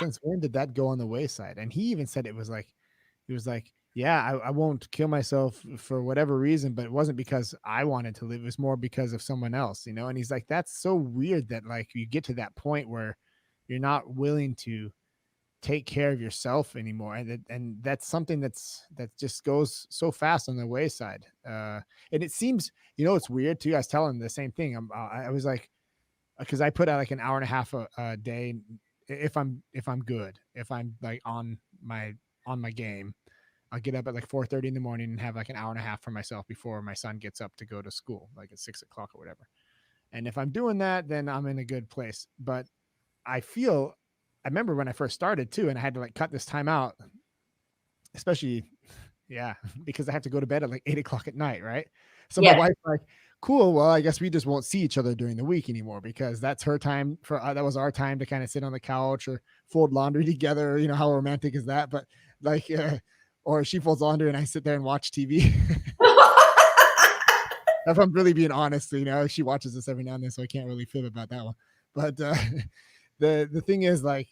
since when did that go on the wayside? And he even said he was like, yeah, I won't kill myself for whatever reason, but it wasn't because I wanted to live. It was more because of someone else, And he's like, that's so weird that, like, you get to that point where you're not willing to take care of yourself anymore. And that's something that just goes so fast on the wayside. And it seems, it's weird too. I was telling the same thing. I was like, because I put out like an hour and a half a day if I'm good, if I'm like on my game. I'll get up at like 4:30 in the morning and have like an hour and a half for myself before my son gets up to go to school, like at 6 o'clock or whatever. And if I'm doing that, then I'm in a good place. But I remember when I first started too, and I had to like cut this time out, especially, because I have to go to bed at like 8 o'clock at night. Right. So my wife's like, cool. Well, I guess we just won't see each other during the week anymore, because that's her time that was our time to kind of sit on the couch or fold laundry together. How romantic is that? But like, or she folds laundry and I sit there and watch TV. If I'm really being honest, she watches this every now and then, so I can't really feel about that one. But the thing is, like,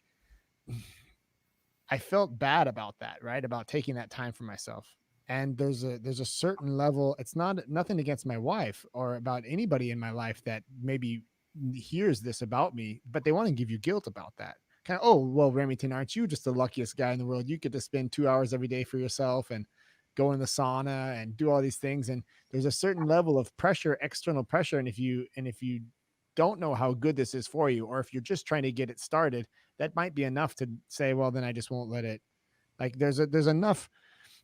I felt bad about that, right? About taking that time for myself. And there's a certain level. It's nothing against my wife or about anybody in my life that maybe hears this about me, but they want to give you guilt about that. Kind of, oh, well, Remington, aren't you just the luckiest guy in the world? You get to spend 2 hours every day for yourself and go in the sauna and do all these things. And there's a certain level of pressure, external pressure. And if you don't know how good this is for you, or if you're just trying to get it started, that might be enough to say, well, then I just won't let it. Like there's enough,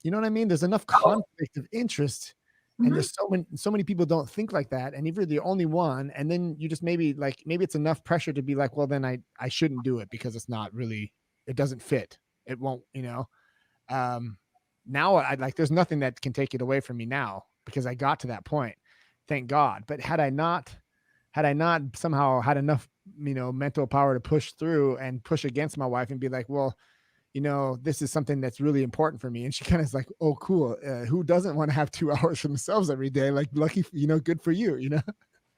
you know what I mean? There's enough conflict of interest. And there's so many people don't think like that. And if you're the only one, and then you just maybe it's enough pressure to be like, well, then I shouldn't do it because it's not really, it doesn't fit. It won't, now I like, there's nothing that can take it away from me now because I got to that point, thank God. But had I not somehow had enough, mental power to push through and push against my wife and be like, well, this is something that's really important for me. And she kind of is like, oh, cool. Who doesn't want to have 2 hours for themselves every day? Like, lucky, good for you,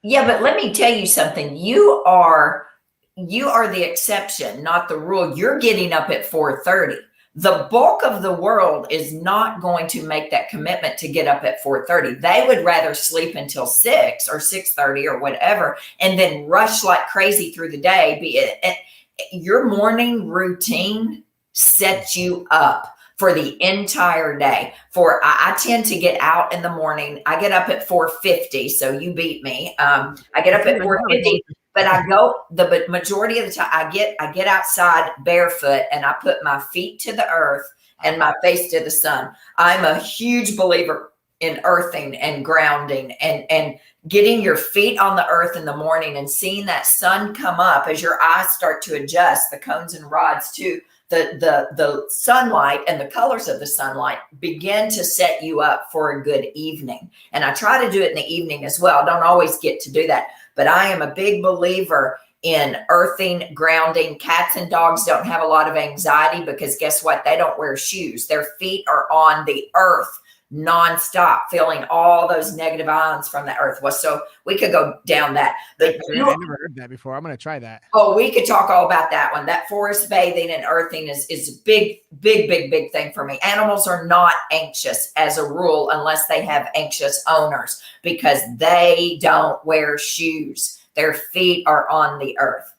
Yeah, but let me tell you something. You are the exception, not the rule. You're getting up at 4:30. The bulk of the world is not going to make that commitment to get up at 4:30. They would rather sleep until 6 or 6:30 or whatever, and then rush like crazy through the day. Your morning routine sets you up for the entire day. I tend to get out in the morning. I get up at 4:50, so you beat me. I get up at 4:50, but I go the majority of the time. I get outside barefoot and I put my feet to the earth and my face to the sun. I'm a huge believer in earthing and grounding and getting your feet on the earth in the morning and seeing that sun come up as your eyes start to adjust, the cones and rods too. The sunlight and the colors of the sunlight begin to set you up for a good evening. And I try to do it in the evening as well. I don't always get to do that, but I am a big believer in earthing, grounding. Cats and dogs don't have a lot of anxiety because guess what? They don't wear shoes. Their feet are on the earth nonstop, feeling all those negative ions from the earth. Well, so we could go down that. But I never heard that before. I'm going to try that. Oh, we could talk all about that one. That forest bathing and earthing is a big thing for me. Animals are not anxious as a rule unless they have anxious owners because they don't wear shoes. Their feet are on the earth.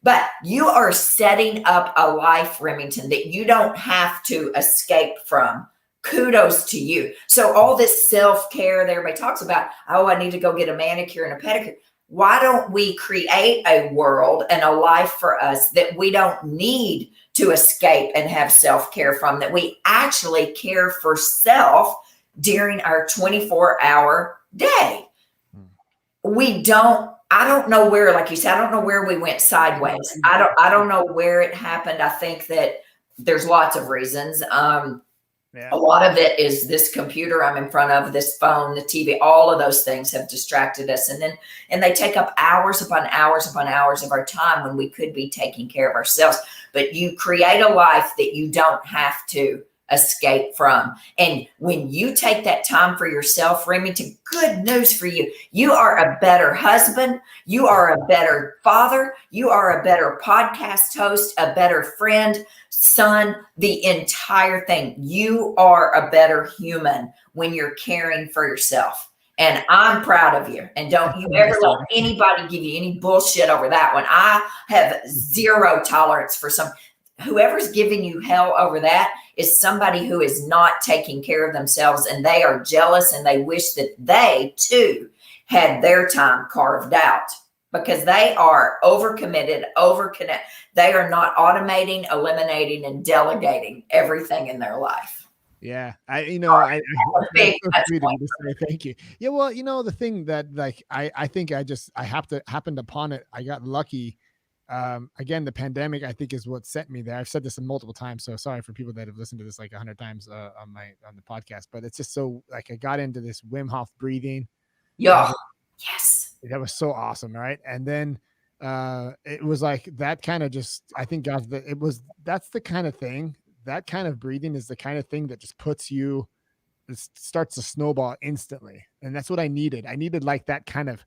But you are setting up a life, Remington, that you don't have to escape from. Kudos to you. So all this self-care that everybody talks about, oh, I need to go get a manicure and a pedicure. Why don't we create a world and a life for us that we don't need to escape and have self-care from, that we actually care for self during our 24-hour day? I don't know where, like you said, I don't know where we went sideways. I don't know where it happened. I think that there's lots of reasons. A lot of it is this computer I'm in front of, this phone, the TV, all of those things have distracted us. And they take up hours upon hours upon hours of our time when we could be taking care of ourselves. But you create a life that you don't have to escape from. And when you take that time for yourself, Remington, good news for you. You are a better husband. You are a better father. You are a better podcast host, a better friend, son, the entire thing. You are a better human when you're caring for yourself. And I'm proud of you. And don't you ever let anybody give you any bullshit over that one. I have zero tolerance for some. whoever's giving you hell over that is somebody who is not taking care of themselves, and they are jealous and they wish that they too had their time carved out, because they are overcommitted, overconnected. They are not automating, eliminating, and delegating everything in their life. Yeah, that's so sweet of you to say thank you. Yeah, well, the thing that like I think I happened upon it. I got lucky. Again, the pandemic I think is what sent me there. I've said this multiple times, so sorry for people that have listened to this like 100 times on the podcast. But it's just so like I got into this Wim Hof breathing. Yeah. Yes. That was so awesome, right? And then it was like that kind of just I think that's the kind of thing. That kind of breathing is the kind of thing that just puts you, it starts to snowball instantly. And that's what I needed. I needed like that kind of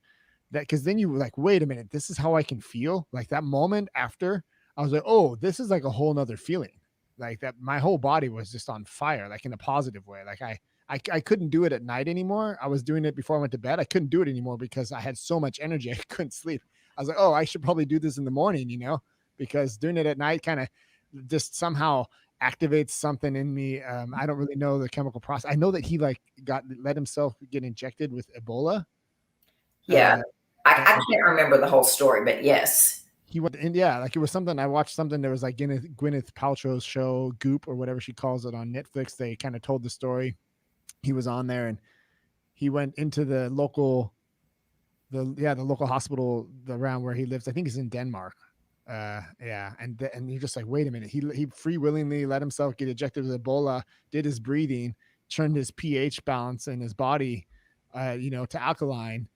that, because then you were like, wait a minute, this is how I can feel. Like that moment after, I was like, oh, this is like a whole nother feeling. Like that my whole body was just on fire, like in a positive way. Like I couldn't do it at night anymore. I was doing it before I went to bed. I couldn't do it anymore because I had so much energy. I couldn't sleep. I was like, oh, I should probably do this in the morning, because doing it at night kind of just somehow activates something in me. I don't really know the chemical process. I know that he like let himself get injected with Ebola. Yeah. I can't remember the whole story, but yes. He went in, yeah, like it was something, I watched something, there was like Gwyneth Paltrow's show, Goop or whatever she calls it on Netflix. They kind of told the story. He was on there and he went into the local hospital around where he lives. I think he's in Denmark. And you're just like, wait a minute. He free willingly let himself get ejected with Ebola, did his breathing, turned his pH balance in his body, to alkaline,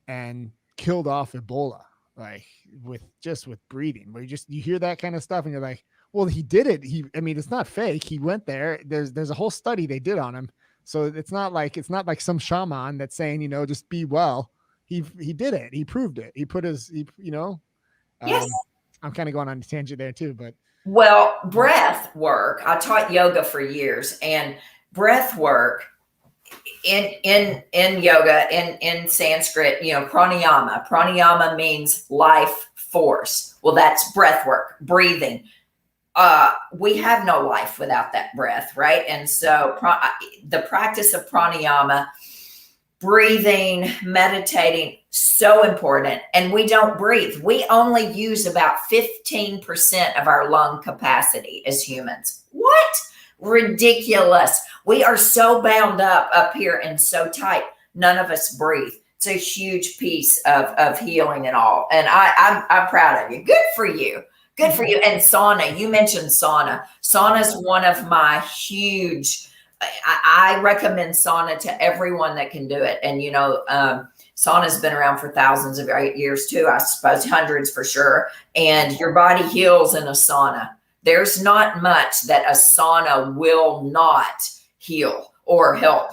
and killed off Ebola, like with breathing. Where you hear that kind of stuff and you're like, well, he did it. It's not fake. He went there. There's a whole study they did on him. So it's not like some shaman that's saying, just be well. He did it. He proved it. He put his, yes. I'm kind of going on a tangent there too, but. Well, breath work, I taught yoga for years, and breath work in yoga, in Sanskrit, pranayama means life force. Well, that's breath work, breathing. We have no life without that breath, right? And so the practice of pranayama, breathing, meditating, so important. And we don't breathe. We only use about 15% of our lung capacity as humans. What? Ridiculous. We are so bound up here and so tight. None of us breathe. It's a huge piece of healing and all. And I'm proud of you. Good for you. Good for you. And sauna, you mentioned sauna. Sauna is one of my huge, I recommend sauna to everyone that can do it. And, sauna's been around for thousands of years too, I suppose hundreds for sure. And your body heals in a sauna. There's not much that a sauna will not heal or help.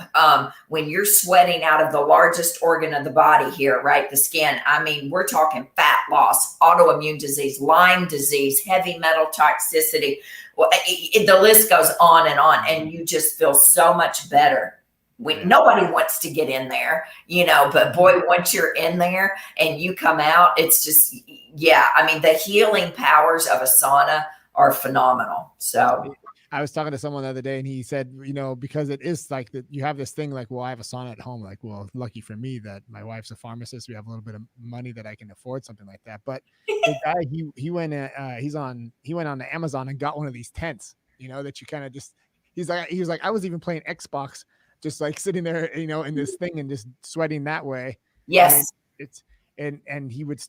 When you're sweating out of the largest organ of the body here, right? The skin. We're talking fat loss, autoimmune disease, Lyme disease, heavy metal toxicity. Well, the list goes on, and you just feel so much better. Nobody wants to get in there, but boy, once you're in there and you come out, it's just, the healing powers of a sauna are phenomenal. So I was talking to someone the other day and he said, because it is like that, you have this thing like, well, I have a sauna at home. Like, well, lucky for me that my wife's a pharmacist. We have a little bit of money that I can afford something like that. But the guy, he went on the Amazon and got one of these tents, that you kind of just, he was like, I was even playing Xbox, just like sitting there, in this thing and just sweating that way. Yes. And he would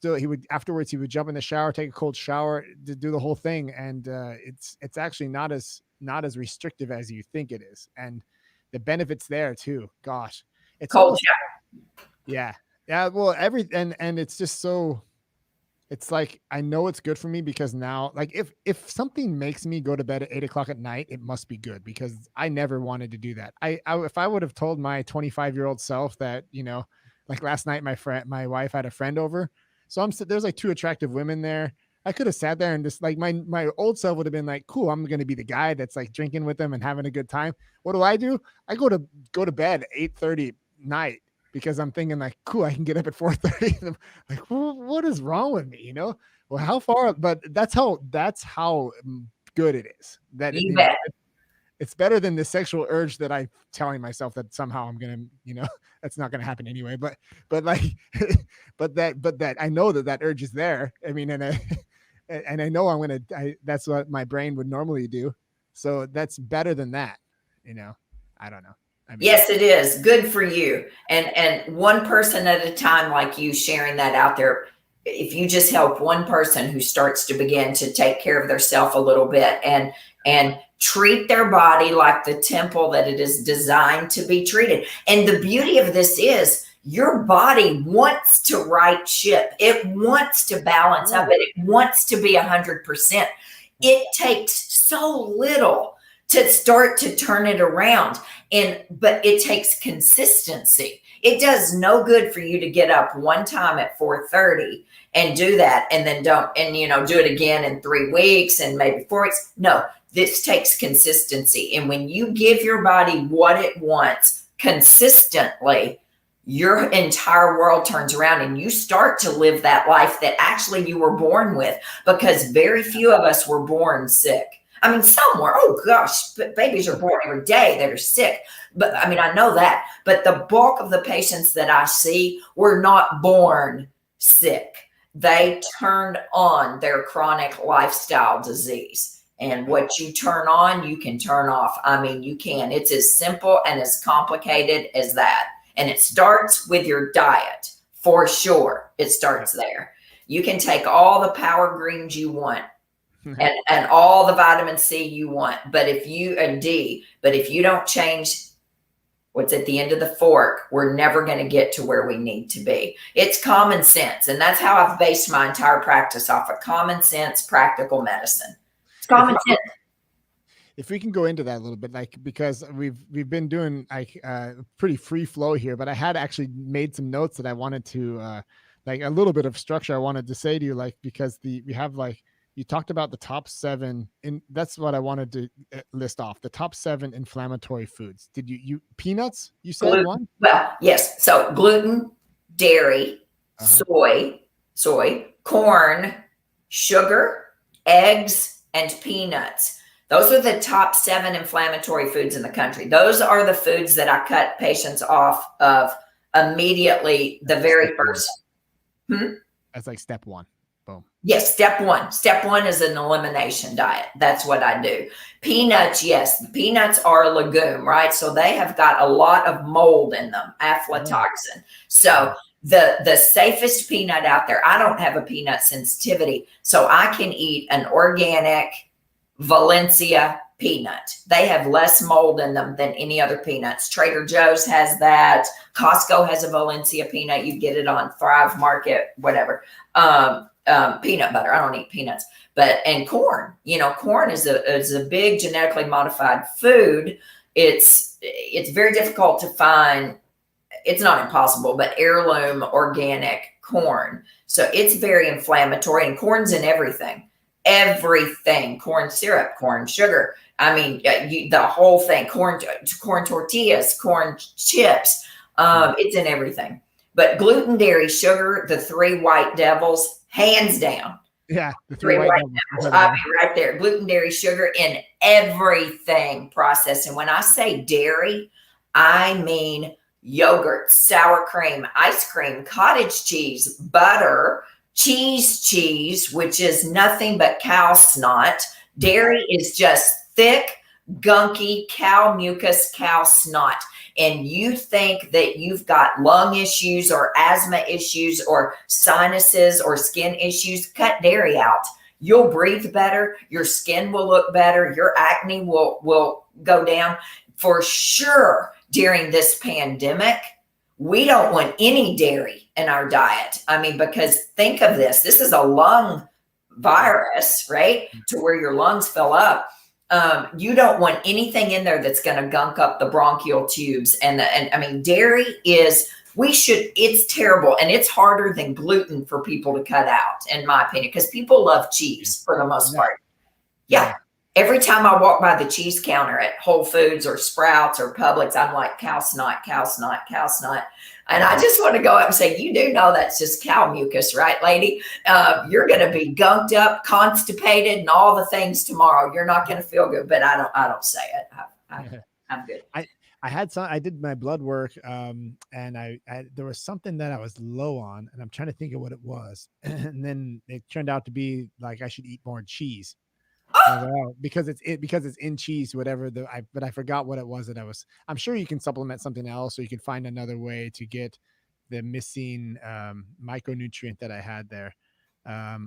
afterwards, he would jump in the shower, take a cold shower, to do the whole thing. And it's actually not as restrictive as you think it is. And the benefits there too. Gosh, it's cold shower. Yeah. Well, and it's just so, it's like, I know it's good for me because now, like if something makes me go to bed at 8:00 at night, it must be good, because I never wanted to do that. If I would have told my 25-year-old self that, like last night, my wife had a friend over. So there's like 2 attractive women there. I could have sat there and just like my old self would have been like, cool, I'm going to be the guy that's like drinking with them and having a good time. What do? I go to bed at 8:30 night because I'm thinking like, cool, I can get up at 4:30. Like, what is wrong with me? Well, how far? But that's how good it is. That You bet. It's better than the sexual urge that I'm telling myself that somehow I'm gonna, that's not gonna happen anyway. But like, but that I know that urge is there. I mean, and I know that's what my brain would normally do. So that's better than that. I don't know. I mean, yes, it is good for you. And one person at a time, like you sharing that out there. If you just help one person who starts to begin to take care of themselves a little bit and treat their body like the temple that it is designed to be treated. And the beauty of this is your body wants to right ship. It wants to balance up. It wants to be 100%. It takes so little to start to turn it around. But it takes consistency. It does no good for you to get up one time at 4:30 and do that and then do it again in 3 weeks and maybe 4 weeks. No, this takes consistency. And when you give your body what it wants consistently, your entire world turns around and you start to live that life that actually you were born with, because very few of us were born sick. I mean, some were, oh gosh, babies are born every day that are sick. But I mean, I know that. But the bulk of the patients that I see were not born sick. They turned on their chronic lifestyle disease. And what you turn on, you can turn off. I mean, you can. It's as simple and as complicated as that. And it starts with your diet, for sure. It starts there. You can take all the power greens you want. And all the vitamin C you want, but if you don't change what's at the end of the fork, we're never going to get to where we need to be. It's common sense, and that's how I've based my entire practice off of common sense, practical medicine. It's common sense. If we can go into that a little bit, like, because we've been doing like pretty free flow here, but I had actually made some notes that I wanted to like a little bit of structure I wanted to say to you, like, because we have like. You talked about the top 7, and that's what I wanted to list off. The top 7 inflammatory foods. Did you peanuts? You said gluten, one? Well, yes. So gluten, dairy, soy, corn, sugar, eggs, and peanuts. Those are the top 7 inflammatory foods in the country. Those are the foods that I cut patients off of immediately. The very first. That's like step 1. Boom. Yes, step 1. Step 1 is an elimination diet. That's what I do. Peanuts, yes. Peanuts are a legume, right? So they have got a lot of mold in them, aflatoxin. So the safest peanut out there, I don't have a peanut sensitivity, so I can eat an organic Valencia peanut. They have less mold in them than any other peanuts. Trader Joe's has that. Costco has a Valencia peanut. You get it on Thrive Market, whatever. Peanut butter. I don't eat peanuts, and corn. Corn is a big genetically modified food. It's very difficult to find. It's not impossible, but heirloom organic corn. So it's very inflammatory, and corn's in everything. Corn syrup, corn sugar. I mean, the whole thing. Corn tortillas, corn chips. It's in everything. But gluten, dairy, sugar, the 3 white devils. Hands down. Yeah. The 3 white devils. I'll be right there. Gluten, dairy, sugar in everything processed. And when I say dairy, I mean yogurt, sour cream, ice cream, cottage cheese, butter, cheese, which is nothing but cow snot. Dairy is just thick, gunky cow mucus, cow snot. And you think that you've got lung issues or asthma issues or sinuses or skin issues, cut dairy out. You'll breathe better. Your skin will look better. Your acne will go down. For sure, during this pandemic, we don't want any dairy in our diet. I mean, because think of this. This is a lung virus, right? To where your lungs fill up. You don't want anything in there that's going to gunk up the bronchial tubes. And I mean, dairy it's terrible. And it's harder than gluten for people to cut out, in my opinion, because people love cheese for the most part. Yeah. Every time I walk by the cheese counter at Whole Foods or Sprouts or Publix, I'm like, cow snot, cow snot, cow snot. And I just want to go up and say, you do know that's just cow mucus, right, lady? You're going to be gunked up, constipated, and all the things tomorrow. You're not going to feel good, but I don't say it. I'm good. I did my blood work, and there was something that I was low on, and I'm trying to think of what it was. And then it turned out to be like I should eat more cheese. Because it's in cheese, whatever but I forgot what it was that I'm sure you can supplement something else, or you can find another way to get the missing micronutrient that I had there. I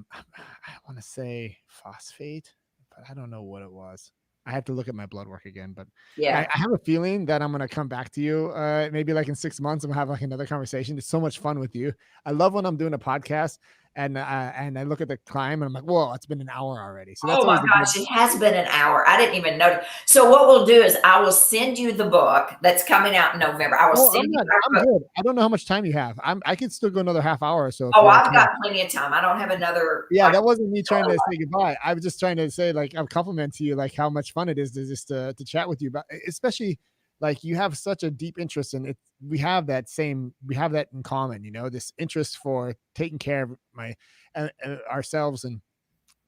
want to say phosphate, but I don't know what it was. I have to look at my blood work again, but yeah, I have a feeling that I'm going to come back to you maybe like in 6 months and we'll have like another conversation. It's so much fun with you. I love when I'm doing a podcast and I look at the time and I'm like, whoa, it's been an hour already. So that's oh my gosh, it has been an hour. I didn't even notice. So what we'll do is I will send you the book that's coming out in November. I will send you I'm good. I don't know how much time you have. I can still go another half hour or so. Oh, I've got plenty of time. I don't have another. Yeah, that wasn't me trying to say goodbye. I was just trying to say, like, I'm complimenting you, like how much fun it is to just to chat with you about, especially like you have such a deep interest in it. We have that in common, this interest for taking care of ourselves. And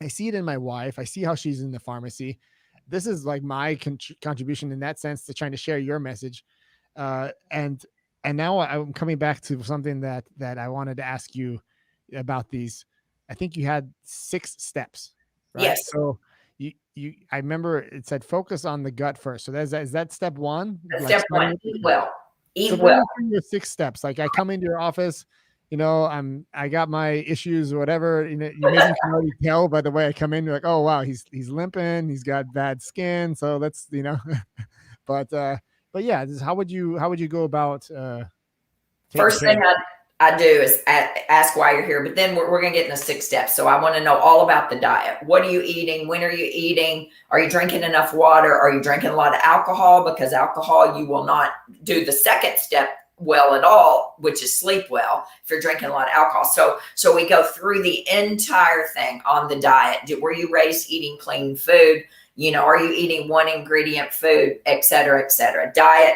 I see it in my wife. I see how she's in the pharmacy. This is like my contribution in that sense to trying to share your message. And now I'm coming back to something that I wanted to ask you about these. I think you had 6 steps, right? Yes. So I remember it said focus on the gut first. So is that step 1? Step 1, eat well. Eat well. Your 6 steps. Like I come into your office, I got my issues or whatever. You maybe can already tell by the way I come in. You're like, oh wow, he's limping. He's got bad skin. So let's, but yeah, how would you go about? First thing I do is ask why you're here, but then we're going to get in the 6 steps. So I want to know all about the diet. What are you eating? When are you eating? Are you drinking enough water? Are you drinking a lot of alcohol? Because alcohol, you will not do the 2nd step well at all, which is sleep well if you're drinking a lot of alcohol. So we go through the entire thing on the diet. Were you raised eating clean food? Are you eating 1 ingredient food, et cetera, et cetera? Diet.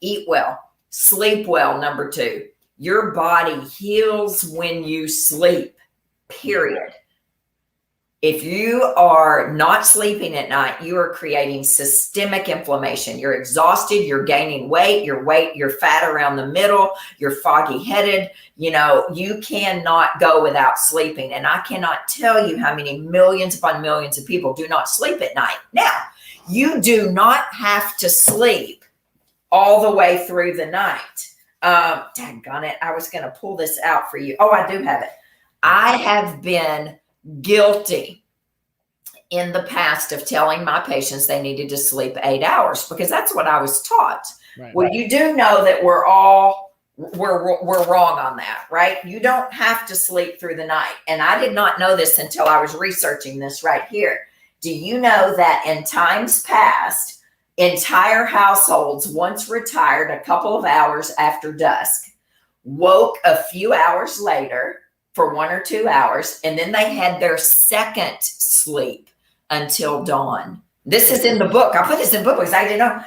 Eat well. Sleep well, number 2. Your body heals when you sleep, period. If you are not sleeping at night, you are creating systemic inflammation. You're exhausted, you're gaining weight, you're fat around the middle, you're foggy headed. You cannot go without sleeping. And I cannot tell you how many millions upon millions of people do not sleep at night. Now, you do not have to sleep all the way through the night. Daggone it. I was going to pull this out for you. Oh, I do have it. I have been guilty in the past of telling my patients they needed to sleep 8 hours because that's what I was taught. Right. Well, you do know that we're wrong on that, right? You don't have to sleep through the night. And I did not know this until I was researching this right here. Do you know that in times past, entire households once retired a couple of hours after dusk, woke a few hours later for 1 or 2 hours, and then they had their 2nd sleep until dawn. This is in the book. I put this in the book because I didn't know.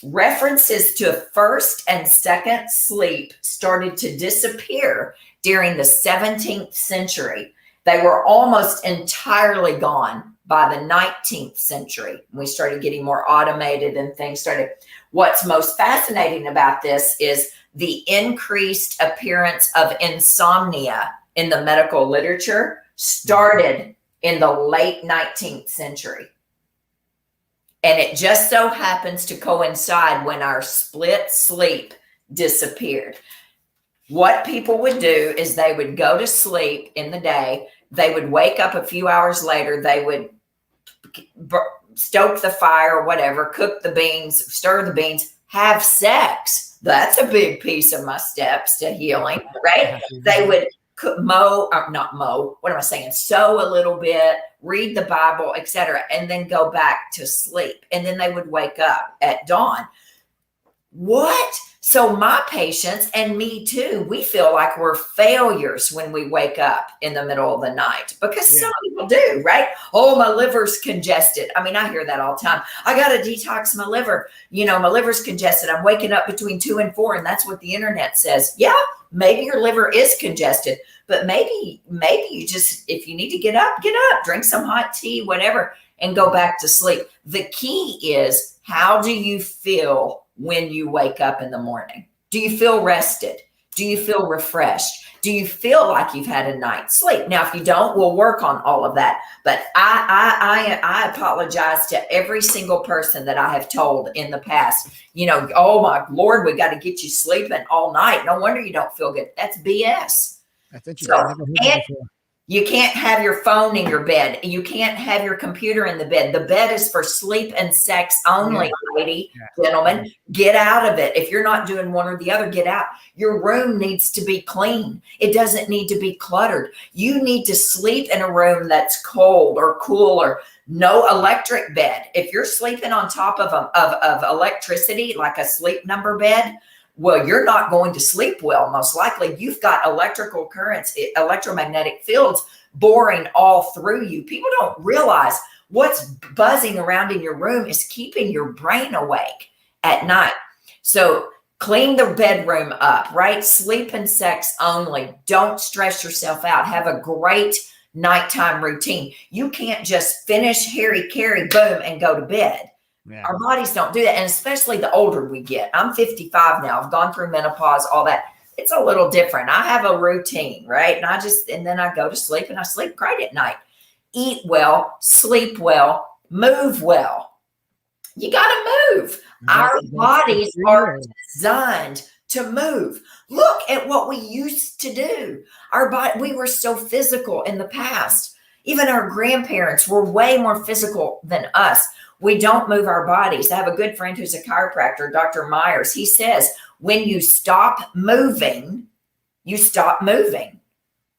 References to 1st and 2nd sleep started to disappear during the 17th century. They were almost entirely gone by the 19th century. We started getting more automated and things started. What's most fascinating about this is the increased appearance of insomnia in the medical literature started in the late 19th century. And it just so happens to coincide when our split sleep disappeared. What people would do is they would go to sleep in the day. They would wake up a few hours later. They would stoke the fire or whatever, cook the beans, stir the beans, have sex. That's a big piece of my steps to healing, right? They would sew a little bit, read the Bible, etc., and then go back to sleep. And then they would wake up at dawn. What? So my patients and me too, we feel like we're failures when we wake up in the middle of the night because some people do, right? Oh, my liver's congested. I mean, I hear that all the time. I got to detox my liver. My liver's congested. I'm waking up between 2 and 4, and that's what the internet says. Yeah, maybe your liver is congested, but maybe you just, if you need to get up, drink some hot tea, whatever, and go back to sleep. The key is, how do you feel when you wake up in the morning? Do you feel rested? Do you feel refreshed? Do you feel like you've had a night's sleep? Now, if you don't, we'll work on all of that. But I apologize to every single person that I have told in the past, oh my Lord, we got to get you sleeping all night. No wonder you don't feel good. That's BS. That's interesting. You can't have your phone in your bed. You can't have your computer in the bed. The bed is for sleep and sex only, gentlemen. Get out of it. If you're not doing one or the other, get out. Your room needs to be clean. It doesn't need to be cluttered. You need to sleep in a room that's cold or cool, or no electric bed. If you're sleeping on top of electricity, like a sleep number bed, well, you're not going to sleep well. Most likely you've got electrical currents, electromagnetic fields boring all through you. People don't realize what's buzzing around in your room is keeping your brain awake at night. So clean the bedroom up, right? Sleep and sex only. Don't stress yourself out. Have a great nighttime routine. You can't just finish Harry Carey, boom, and go to bed. Yeah. Our bodies don't do that. And especially the older we get. I'm 55 now. I've gone through menopause, all that. It's a little different. I have a routine, right? And then I go to sleep, and I sleep great at night. Eat well, sleep well, move well. You got to move. Our bodies are designed to move. Look at what we used to do. We were so physical in the past. Even our grandparents were way more physical than us. We don't move our bodies. I have a good friend who's a chiropractor, Dr. Myers. He says, when you stop moving, you stop moving.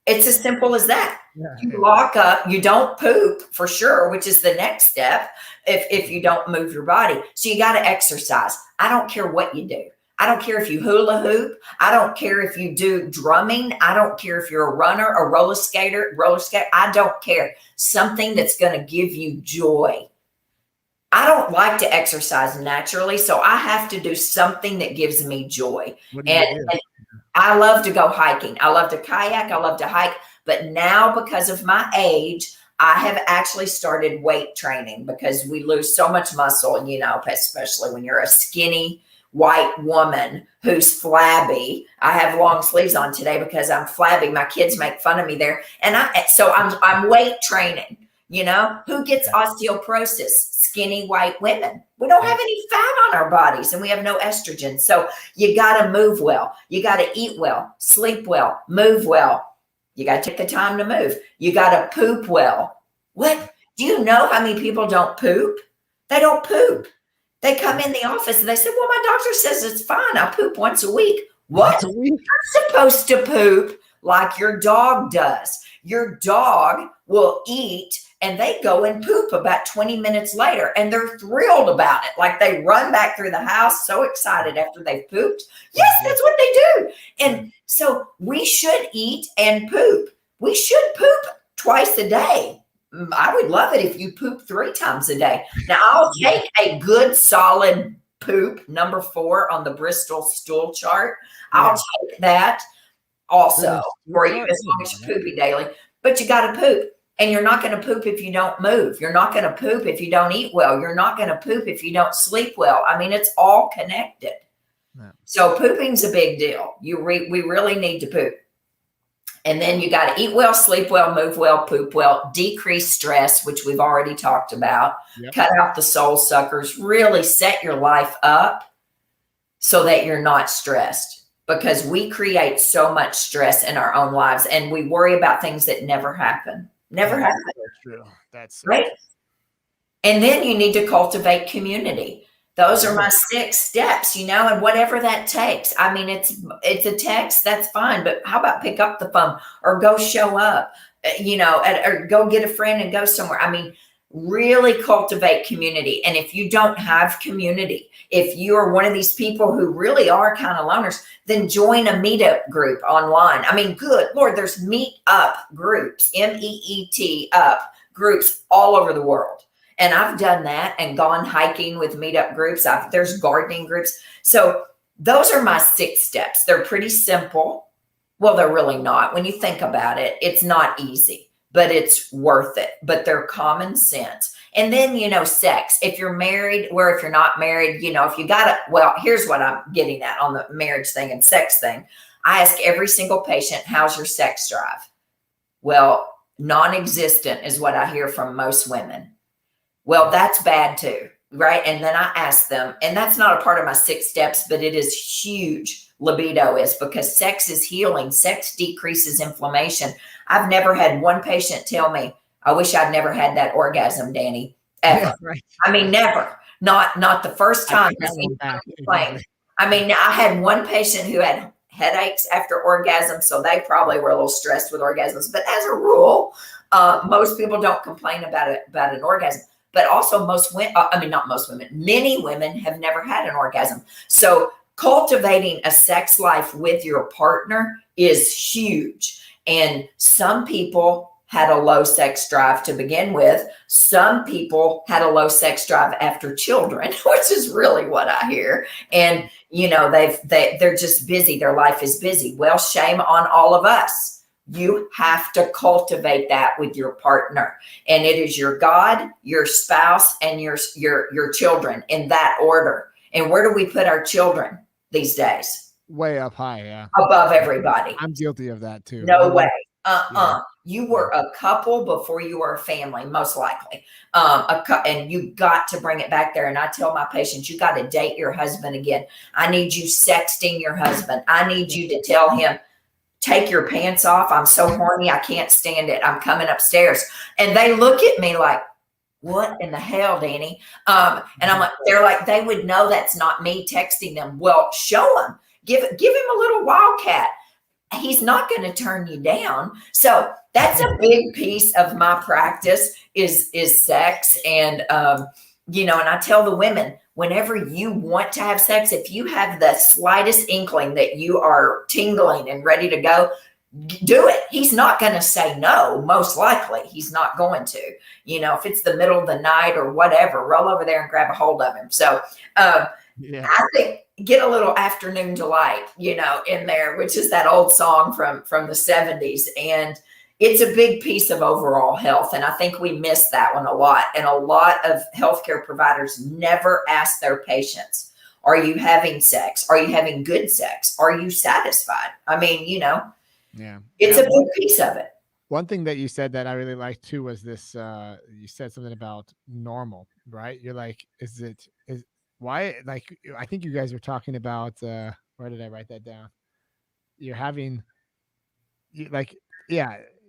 It's as simple as that. Yeah. You lock up, you don't poop for sure, which is the next step if you don't move your body. So you got to exercise. I don't care what you do. I don't care if you hula hoop. I don't care if you do drumming. I don't care if you're a runner, a roller skater. I don't care. Something that's going to give you joy. I don't like to exercise naturally, so I have to do something that gives me joy. And I love to go hiking. I love to kayak. I love to hike. But now, because of my age, I have actually started weight training because we lose so much muscle, especially when you're a skinny white woman who's flabby. I have long sleeves on today because I'm flabby. My kids make fun of me there. And I'm weight training. Who gets osteoporosis? Skinny white women. We don't have any fat on our bodies, and we have no estrogen. So you got to move well. You got to eat well, sleep well, move well. You got to take the time to move. You got to poop well. What? Do you know how many people don't poop? They don't poop. They come in the office and they say, well, my doctor says it's fine. I poop once a week. What? You're supposed to poop like your dog does. Your dog will eat and they go and poop about 20 minutes later, and they're thrilled about it. Like they run back through the house so excited after they've pooped. Yes, that's what they do. And so we should eat and poop. We should poop twice a day. I would love it if you poop 3 times a day. Now, I'll take a good solid poop, number 4 on the Bristol stool chart. I'll take that also for you as long as you poopy daily. But you got to poop. And you're not going to poop if you don't move. You're not going to poop if you don't eat well. You're not going to poop if you don't sleep well. I mean, it's all connected. Yeah. So pooping's a big deal. We really need to poop. And then you got to eat well, sleep well, move well, poop well, decrease stress, which we've already talked about. Yep. Cut out the soul suckers. Really set your life up so that you're not stressed, because we create so much stress in our own lives and we worry about things that never happen. Never happened. That's true. That's right. And then you need to cultivate community. Those are my 6 steps, and whatever that takes. I mean, it's a text, that's fine. But how about pick up the phone or go show up, or go get a friend and go somewhere. I mean, Really cultivate community. And if you don't have community, if you are one of these people who really are kind of loners, then join a meetup group online. I mean, good Lord, there's meetup groups, MEET up groups all over the world. And I've done that and gone hiking with meetup groups. There's gardening groups. So those are my 6 steps. They're pretty simple. Well, they're really not. When you think about it, it's not easy, but it's worth it. But they're common sense. And then, sex. If you're married, or if you're not married, if you got it, well, here's what I'm getting at on the marriage thing and sex thing. I ask every single patient, how's your sex drive? Well, non-existent is what I hear from most women. Well, that's bad too, right? And then I ask them, and that's not a part of my 6 steps, but it is huge. Libido is, because sex is healing. Sex decreases inflammation. I've never had one patient tell me, I wish I'd never had that orgasm, Dani, ever. Yeah, right. I mean, never. Not the first time. I mean, I had one patient who had headaches after orgasm, so they probably were a little stressed with orgasms. But as a rule, most people don't complain about an orgasm. But also many women have never had an orgasm. So cultivating a sex life with your partner is huge. And some people had a low sex drive to begin with. Some people had a low sex drive after children, which is really what I hear. And, they're just busy. Their life is busy. Well, shame on all of us. You have to cultivate that with your partner. And it is your God, your spouse, and your children in that order. And where do we put our children these days? Way up high, yeah. Above everybody. I'm guilty of that too. No way. You were a couple before you were a family, most likely. And you got to bring it back there. And I tell my patients, you got to date your husband again. I need you sexting your husband. I need you to tell him, take your pants off. I'm so horny. I can't stand it. I'm coming upstairs. And they look at me like, what in the hell, Dani? And I'm like, they would know that's not me texting them. Well, show them, give him a little wildcat. He's not going to turn you down. So that's a big piece of my practice is sex. And, and I tell the women, whenever you want to have sex, if you have the slightest inkling that you are tingling and ready to go, do it. He's not going to say no. Most likely he's not going to, if it's the middle of the night or whatever, roll over there and grab a hold of him. So, I think get a little afternoon delight, in there, which is that old song from the 70s. And it's a big piece of overall health. And I think we miss that one a lot. And a lot of healthcare providers never ask their patients, are you having sex? Are you having good sex? Are you satisfied? I mean, it's a big piece of it. One thing that you said that I really liked too was this, you said something about normal, right? You're like, why? Like, I think you guys were talking about, where did I write that down? You're having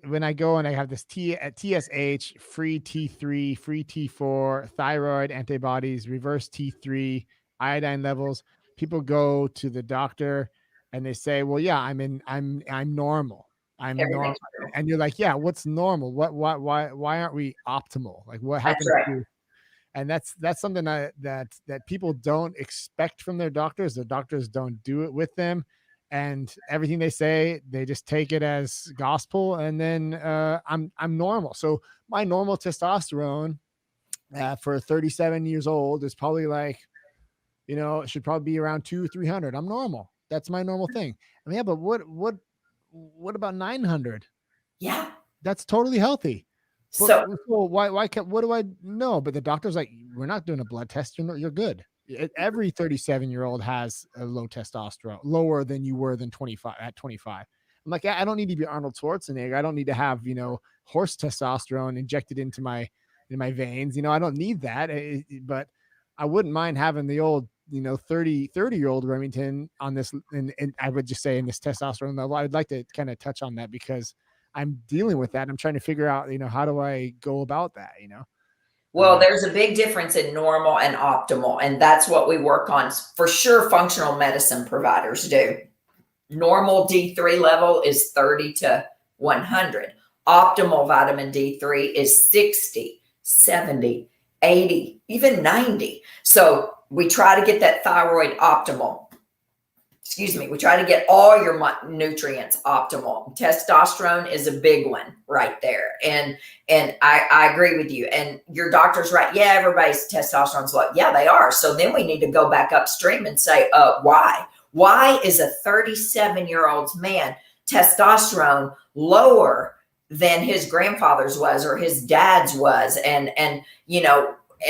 when I go and I have this TSH, free T3, free T4, thyroid antibodies, reverse T3, iodine levels, people go to the doctor and they say, well, yeah, I'm normal. I'm normal. And you're like, yeah, what's normal? Why aren't we optimal? Like what happened to you? And that's something that people don't expect from their doctors. Their doctors don't do it with them. And everything they say, they just take it as gospel. And then I'm normal. So my normal testosterone for 37 years old is probably like, it should probably be around 200-300. I'm normal. That's my normal thing. I mean, yeah, but what about 900? Yeah, that's totally healthy. So why can't, what do I know? But the doctor's like, we're not doing a blood test. You're good. Every 37-year-old has a low testosterone, lower than you were than 25 at 25. I'm like, I don't need to be Arnold Schwarzenegger. I don't need to have, horse testosterone injected into my veins. I don't need that. But I wouldn't mind having the old, 30-year-old Remington on this. And I would just say in this testosterone level, I'd like to kind of touch on that because I'm dealing with that. I'm trying to figure out, how do I go about that, Well, there's a big difference in normal and optimal, and that's what we work on. For sure, functional medicine providers do. Normal D3 level is 30 to 100. Optimal vitamin D3 is 60. 70, 80, even 90. So we try to get that thyroid optimal. Excuse me. We try to get all your nutrients optimal. Testosterone is a big one right there. And I agree with you. And your doctor's right. Yeah, everybody's testosterone's low. Yeah, they are. So then we need to go back upstream and say, why? Why is a 37-year-old man testosterone lower than his grandfather's was or his dad's was? And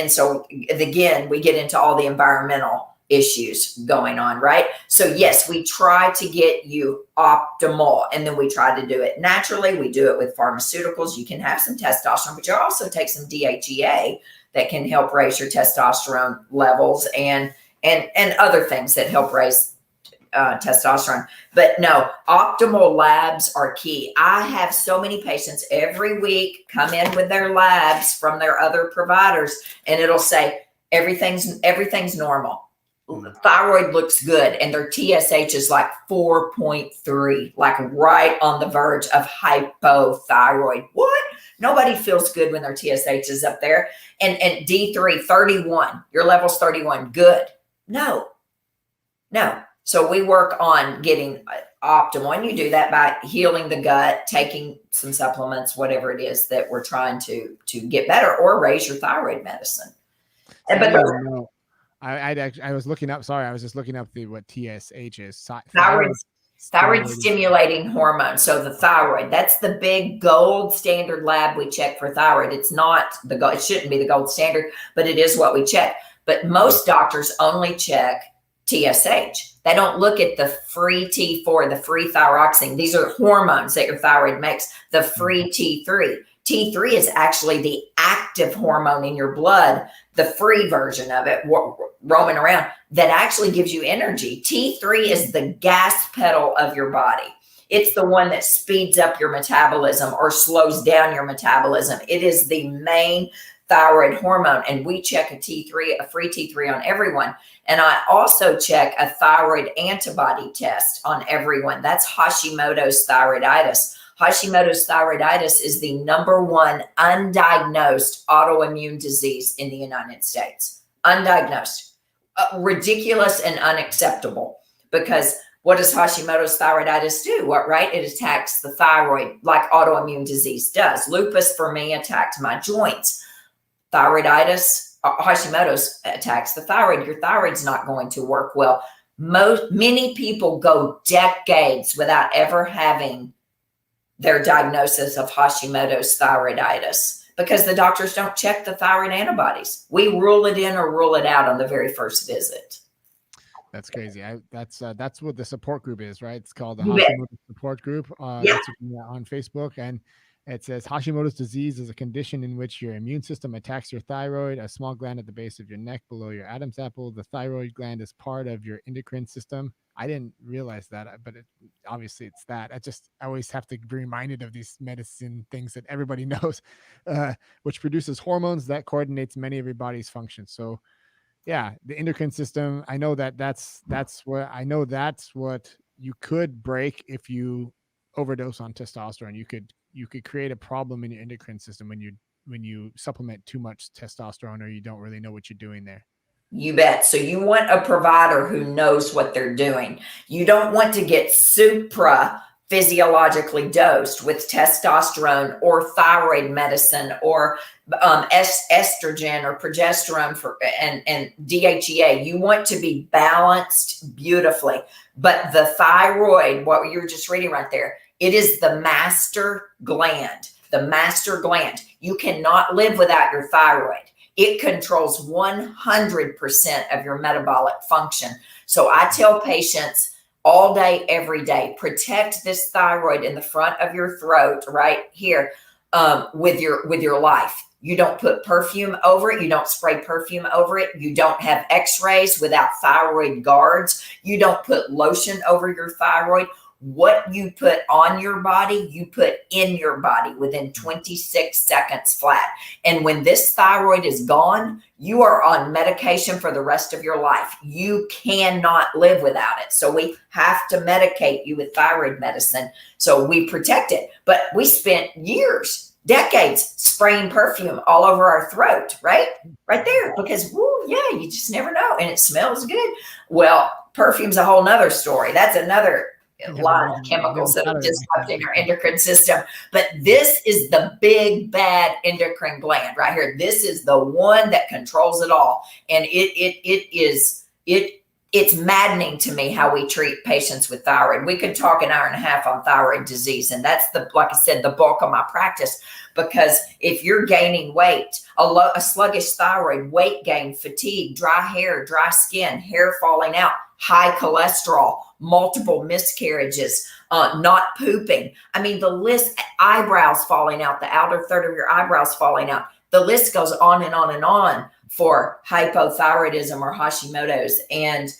so again, we get into all the environmental issues going on, right? So yes, we try to get you optimal, and then we try to do it naturally. We do it with pharmaceuticals. You can have some testosterone, but you also take some DHEA that can help raise your testosterone levels and other things that help raise testosterone. But no, optimal labs are key. I have so many patients every week come in with their labs from their other providers, and it'll say everything's normal. Thyroid looks good, and their TSH is like 4.3, like right on the verge of hypothyroid. What? Nobody feels good when their TSH is up there. And D3, 31, your level's 31, good. No. So we work on getting optimal, and you do that by healing the gut, taking some supplements, whatever it is that we're trying to get better, or raise your thyroid medicine. I was looking up. Sorry, I was just looking up what TSH is. Thyroid stimulating hormone. So the thyroid, that's the big gold standard lab we check for thyroid. It's not it shouldn't be the gold standard, but it is what we check. But most doctors only check TSH. They don't look at the free T4, the free thyroxine. These are hormones that your thyroid makes. The free T3. T3 is actually the active hormone in your blood, the free version of it roaming around that actually gives you energy. T3 is the gas pedal of your body. It's the one that speeds up your metabolism or slows down your metabolism. It is the main thyroid hormone. And we check a free T3 on everyone. And I also check a thyroid antibody test on everyone. That's Hashimoto's thyroiditis. Hashimoto's thyroiditis is the #1 undiagnosed autoimmune disease in the United States. Undiagnosed. Ridiculous and unacceptable, because what does Hashimoto's thyroiditis do? Right? It attacks the thyroid like autoimmune disease does. Lupus for me attacked my joints. Thyroiditis, Hashimoto's attacks the thyroid. Your thyroid's not going to work well. Many people go decades without ever having their diagnosis of Hashimoto's thyroiditis because the doctors don't check the thyroid antibodies. We rule it in or rule it out on the very first visit. That's crazy. That's what the support group is, right? It's called the Hashimoto's support group on Facebook. And it says Hashimoto's disease is a condition in which your immune system attacks your thyroid, a small gland at the base of your neck below your Adam's apple. The thyroid gland is part of your endocrine system. I didn't realize that, but obviously it's that. I always have to be reminded of these medicine things that everybody knows, which produces hormones that coordinates many of your body's functions. So yeah, the endocrine system, I know that's what you could break if you overdose on testosterone. You could create a problem in your endocrine system when you supplement too much testosterone or you don't really know what you're doing there. You bet. So you want a provider who knows what they're doing. You don't want to get supra physiologically dosed with testosterone or thyroid medicine or estrogen or progesterone and DHEA. You want to be balanced beautifully. But the thyroid, what you're just reading right there, it is the master gland. The master gland. You cannot live without your thyroid. It controls 100% of your metabolic function. So I tell patients all day, every day, protect this thyroid in the front of your throat right here with your life. You don't put perfume over it. You don't spray perfume over it. You don't have x-rays without thyroid guards. You don't put lotion over your thyroid. What you put on your body, you put in your body within 26 seconds flat. And when this thyroid is gone, you are on medication for the rest of your life. You cannot live without it. So we have to medicate you with thyroid medicine. So we protect it. But we spent years decades spraying perfume all over our throat, right there, because you just never know, and it smells good. Well, perfume's a whole nother story. That's another lot of chemicals that are disrupting our endocrine system. But this is the big bad endocrine gland right here. This is the one that controls it all, and it's maddening to me how we treat patients with thyroid. We could talk an hour and a half on thyroid disease, and that's like I said, the bulk of my practice. Because if you're gaining weight, a sluggish thyroid, weight gain, fatigue, dry hair, dry skin, hair falling out, high cholesterol, multiple miscarriages, not pooping. I mean, the list, eyebrows falling out, the outer third of your eyebrows falling out. The list goes on and on and on for hypothyroidism or Hashimoto's. And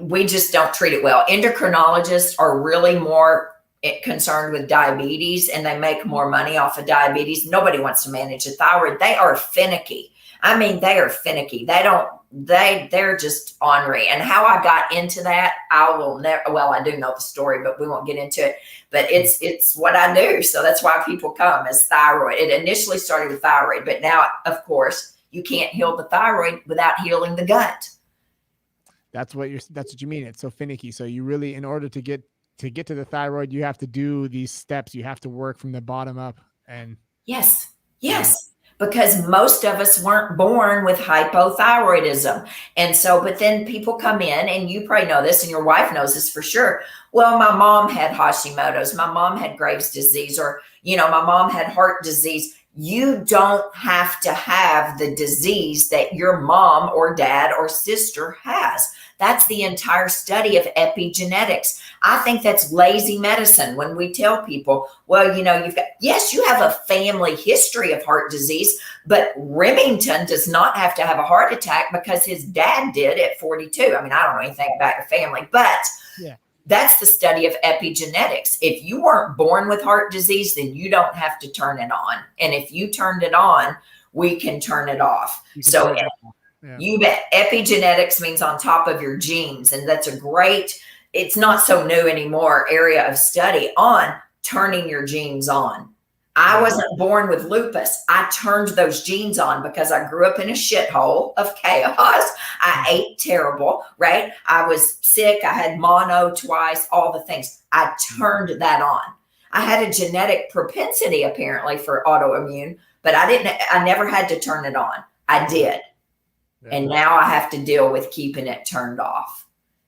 we just don't treat it well. Endocrinologists are really more concerned with diabetes, and they make more money off of diabetes. Nobody wants to manage a thyroid. They are finicky. I mean, they are finicky. They're just ornery. And how I got into that, I will never, well, I do know the story, but we won't get into it. But it's what I do. So that's why people come, as thyroid. It initially started with thyroid, but now, of course, you can't heal the thyroid without healing the gut. That's what you mean. It's so finicky. So you really, in order to get to the thyroid, you have to do these steps. You have to work from the bottom up. And yes. Because most of us weren't born with hypothyroidism. And so, but then people come in, and you probably know this, and your wife knows this for sure. Well, my mom had Hashimoto's, my mom had Graves' disease, or, my mom had heart disease. You don't have to have the disease that your mom or dad or sister has. That's the entire study of epigenetics. I think that's lazy medicine when we tell people, well, you have a family history of heart disease, but Remington does not have to have a heart attack because his dad did at 42. I mean, I don't know anything about your family, but that's the study of epigenetics. If you weren't born with heart disease, then you don't have to turn it on. And if you turned it on, we can turn it off. So you bet. Epigenetics means on top of your genes. And that's a great, it's not so new anymore, area of study on turning your genes on. I wasn't born with lupus. I turned those genes on because I grew up in a shithole of chaos. I ate terrible, right? I was sick. I had mono twice, all the things. I turned that on. I had a genetic propensity apparently for autoimmune, but I never had to turn it on. I did. And now I have to deal with keeping it turned off.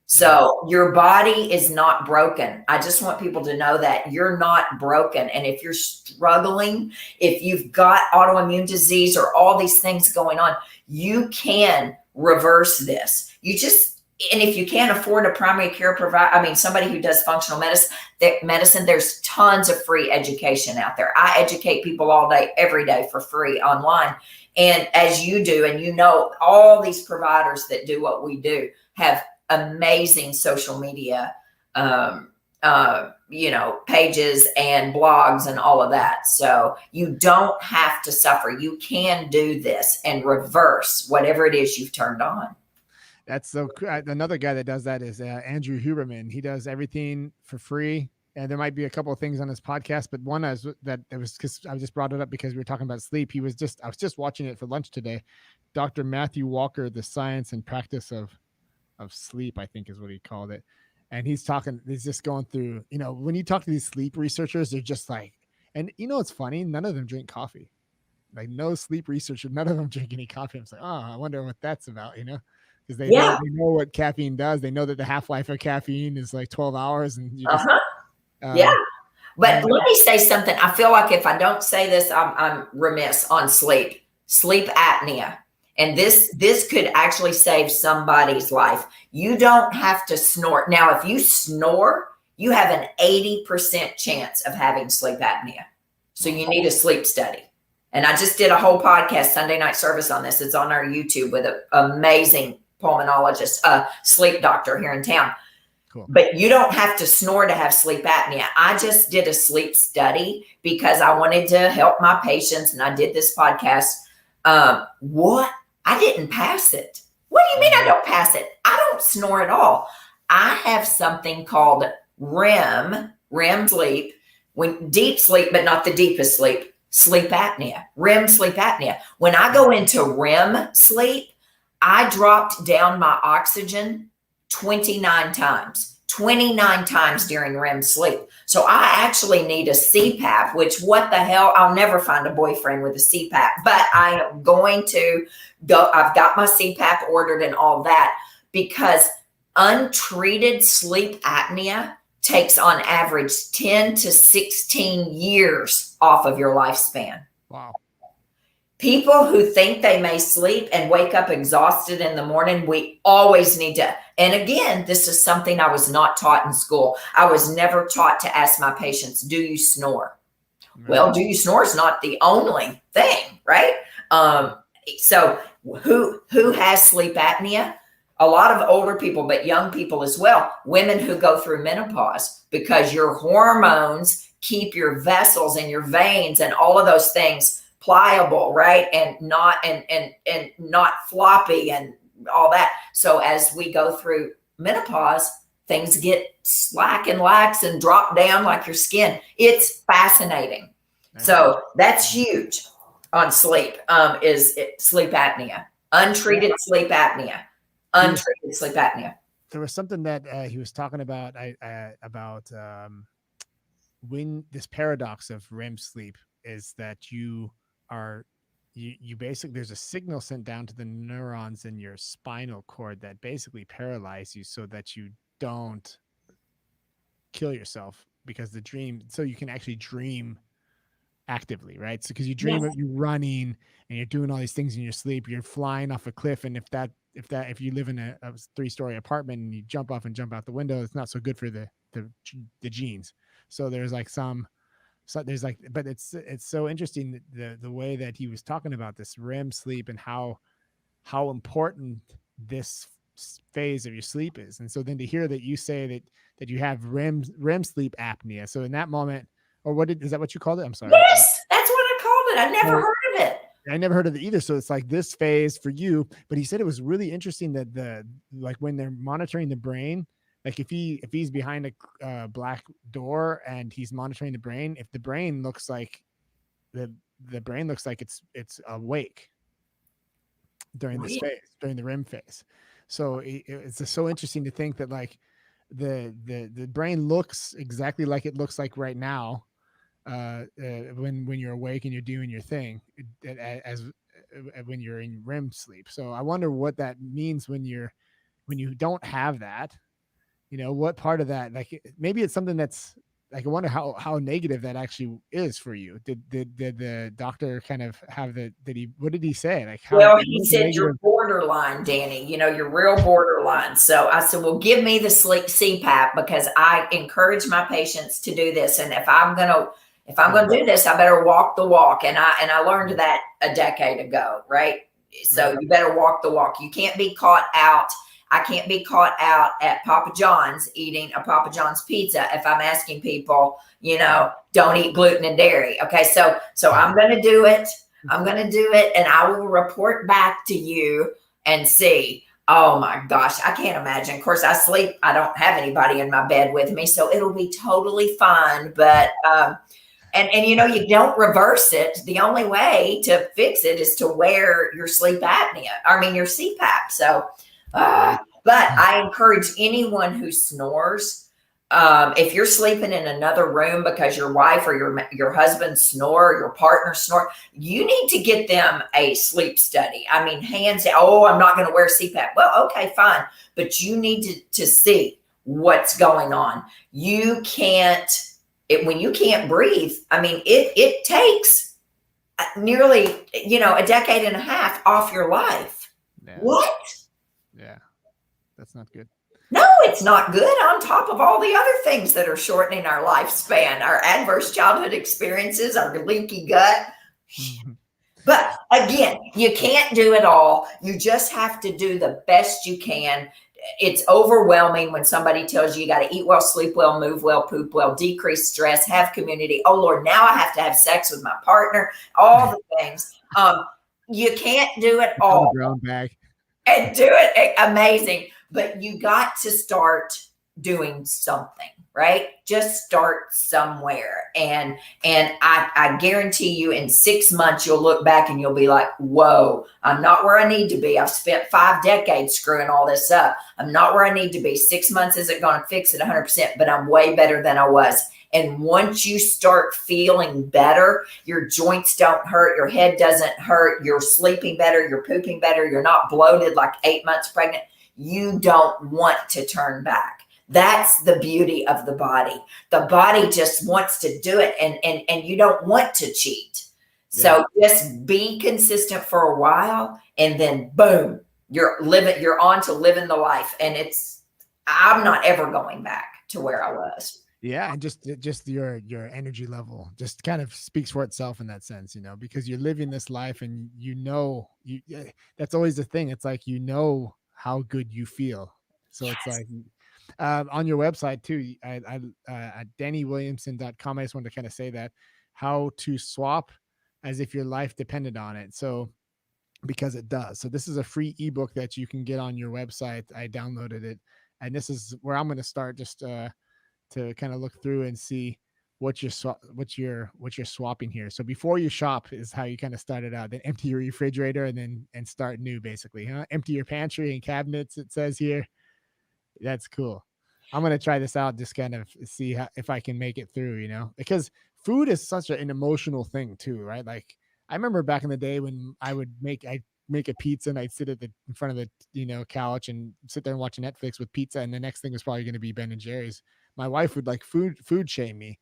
So your body is not broken. I just want people to know that you're not broken. And if you're struggling, if you've got autoimmune disease or all these things going on, you can reverse this. And if you can't afford a primary care provider, somebody who does functional medicine, there's tons of free education out there. I educate people all day, every day for free online. And as you do, and all these providers that do what we do have amazing social media, pages and blogs and all of that. So you don't have to suffer. You can do this and reverse whatever it is you've turned on. That's so cool. Another guy that does that is Andrew Huberman. He does everything for free. And there might be a couple of things on his podcast, but one is that it was because I just brought it up because we were talking about sleep. I was just watching it for lunch today. Dr. Matthew Walker, The Science and Practice of Sleep, I think is what he called it. And he's just going through, when you talk to these sleep researchers, they're just like, and it's funny, none of them drink coffee. Like no sleep researcher, none of them drink any coffee. I'm like, I wonder what that's about, because they know what caffeine does. They know that the half-life of caffeine is like 12 hours. And you just, But let me say something. I feel like if I don't say this, I'm remiss on sleep apnea. And this could actually save somebody's life. You don't have to snore. Now, if you snore, you have an 80% chance of having sleep apnea. So you need a sleep study. And I just did a whole podcast, Sunday night service on this. It's on our YouTube with an amazing pulmonologist, sleep doctor here in town. Cool. But you don't have to snore to have sleep apnea. I just did a sleep study because I wanted to help my patients, and I did this podcast. I didn't pass it. What do you mean I don't pass it? I don't snore at all. I have something called REM sleep, when deep sleep, but not the deepest sleep, sleep apnea, REM sleep apnea. When I go into REM sleep, I dropped down my oxygen 29 times. 29 times during REM sleep. So I actually need a CPAP, which what the hell, I'll never find a boyfriend with a CPAP, but I am going to go. I've got my CPAP ordered and all that, because untreated sleep apnea takes on average 10 to 16 years off of your lifespan. Wow. People who think they may sleep and wake up exhausted in the morning, we always need to. And again, this is something I was not taught in school. I was never taught to ask my patients, do you snore? Right. Well, do you snore is not the only thing, right? So who has sleep apnea? A lot of older people, but young people as well. Women who go through menopause, because your hormones keep your vessels and your veins and all of those things pliable, right? And not floppy and all that. So as we go through menopause, things get slack and lax and drop down like your skin. It's fascinating. So that's huge on sleep, is sleep apnea, untreated sleep apnea, untreated sleep apnea. There was something that he was talking about, when this paradox of REM sleep is that you basically, there's a signal sent down to the neurons in your spinal cord that basically paralyze you so that you don't kill yourself, because so you can actually dream actively, right? So because you dream of you running and you're doing all these things in your sleep, you're flying off a cliff, and if you live in a 3-story apartment and you jump off and jump out the window, it's not so good for the genes. So there's like but it's so interesting, the way that he was talking about this REM sleep and how important this phase of your sleep is. And so then to hear that you say that you have REM sleep apnea. So in that moment, or is that what you called it? I'm sorry. Yes, that's what I called it. I never heard of it. I never heard of it either. So it's like this phase for you. But he said it was really interesting that when they're monitoring the brain, like if he's behind a black door and he's monitoring the brain, if the brain looks like the brain looks like it's awake during this phase, during the REM phase. So it's just so interesting to think that like the brain looks exactly like it looks like right now, when you're awake and you're doing your thing, as when you're in REM sleep. So I wonder what that means when you don't have that. What part of that, like maybe it's something that's like, I wonder how negative that actually is for you. Did the doctor kind of have what did he say? Like, he said you're borderline, Dani, you're real borderline. So I said, well, give me the CPAP, because I encourage my patients to do this. And if I'm going to do this, I better walk the walk. And I learned that a decade ago, right? So you better walk the walk. You can't be caught out. I can't be caught out at Papa John's eating a Papa John's pizza if I'm asking people, don't eat gluten and dairy. Okay. So I'm going to do it. I'm going to do it. And I will report back to you and see. Oh my gosh. I can't imagine. Of course, I sleep. I don't have anybody in my bed with me, so it'll be totally fine. But, and you don't reverse it. The only way to fix it is to wear your sleep apnea. your CPAP. So, but I encourage anyone who snores, if you're sleeping in another room because your wife or your husband snore, or your partner snore, you need to get them a sleep study. Hands down, I'm not going to wear CPAP. Well, okay, fine. But you need to see what's going on. You can't, when you can't breathe, it takes nearly, a decade and a half off your life. Yeah. What? Yeah, that's not good. No, it's not good, on top of all the other things that are shortening our lifespan, our adverse childhood experiences, our leaky gut. But again, you can't do it all. You just have to do the best you can. It's overwhelming when somebody tells you got to eat well, sleep well, move well, poop well, decrease stress, have community. Oh Lord, now I have to have sex with my partner, all the things. You can't do it all. Brown bag. And do it amazing, but you got to start doing something, right? Just start somewhere. And I guarantee you in 6 months, you'll look back and you'll be like, whoa, I'm not where I need to be. I've spent 5 decades screwing all this up. I'm not where I need to be. 6 months isn't going to fix it 100%, but I'm way better than I was. And once you start feeling better, your joints don't hurt, your head doesn't hurt, you're sleeping better, you're pooping better, you're not bloated like 8 months pregnant, you don't want to turn back. That's the beauty of the body. The body just wants to do it, and you don't want to cheat. So just be consistent for a while, and then boom, you're on to living the life. And I'm not ever going back to where I was. Yeah, and just your energy level just kind of speaks for itself in that sense, because you're living this life, and that's always the thing. It's like how good you feel. So it's like on your website too, at DaniWilliamson.com, I just wanted to kind of say that how to swap as if your life depended on it. So because it does. So this is a free ebook that you can get on your website. I downloaded it, and this is where I'm going to start just to kind of look through and see what you're swapping here. So before you shop is how you kind of started out. Then empty your refrigerator and start new, basically, huh? Empty your pantry and cabinets, it says here. That's cool. I'm gonna try this out, just kind of see if I can make it through, because food is such an emotional thing too, right? Like I remember back in the day when I'd make a pizza and I'd sit in front of the couch and sit there and watch Netflix with pizza, and the next thing was probably going to be Ben and Jerry's. My wife would like food shame me,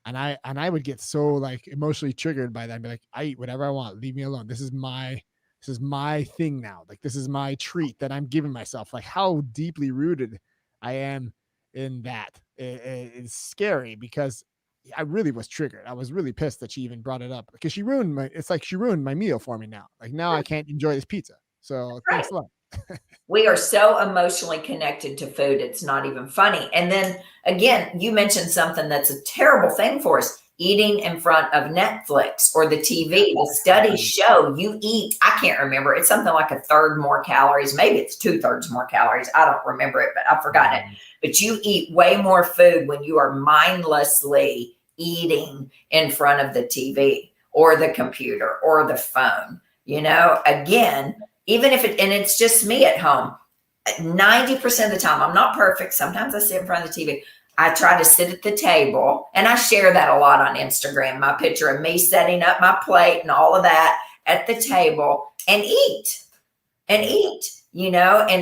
and I would get so like emotionally triggered by that. I'd be like, I eat whatever I want, leave me alone. This is my thing now. Like this is my treat that I'm giving myself. Like how deeply rooted I am in that. It's scary because I really was triggered. I was really pissed that she even brought it up, because she ruined my meal for me now. Like now I can't enjoy this pizza. So thanks a lot. We are so emotionally connected to food. It's not even funny. And then again, you mentioned something that's a terrible thing for us: eating in front of Netflix or the TV. The studies show you eat, I can't remember, it's something like 1/3 more calories. Maybe it's 2/3 more calories. I don't remember it, but I've forgotten it. But you eat way more food when you are mindlessly eating in front of the TV or the computer or the phone. Again, even if and it's just me at home, 90% of the time, I'm not perfect. Sometimes I sit in front of the TV. I try to sit at the table, and I share that a lot on Instagram, my picture of me setting up my plate and all of that at the table, and eat, and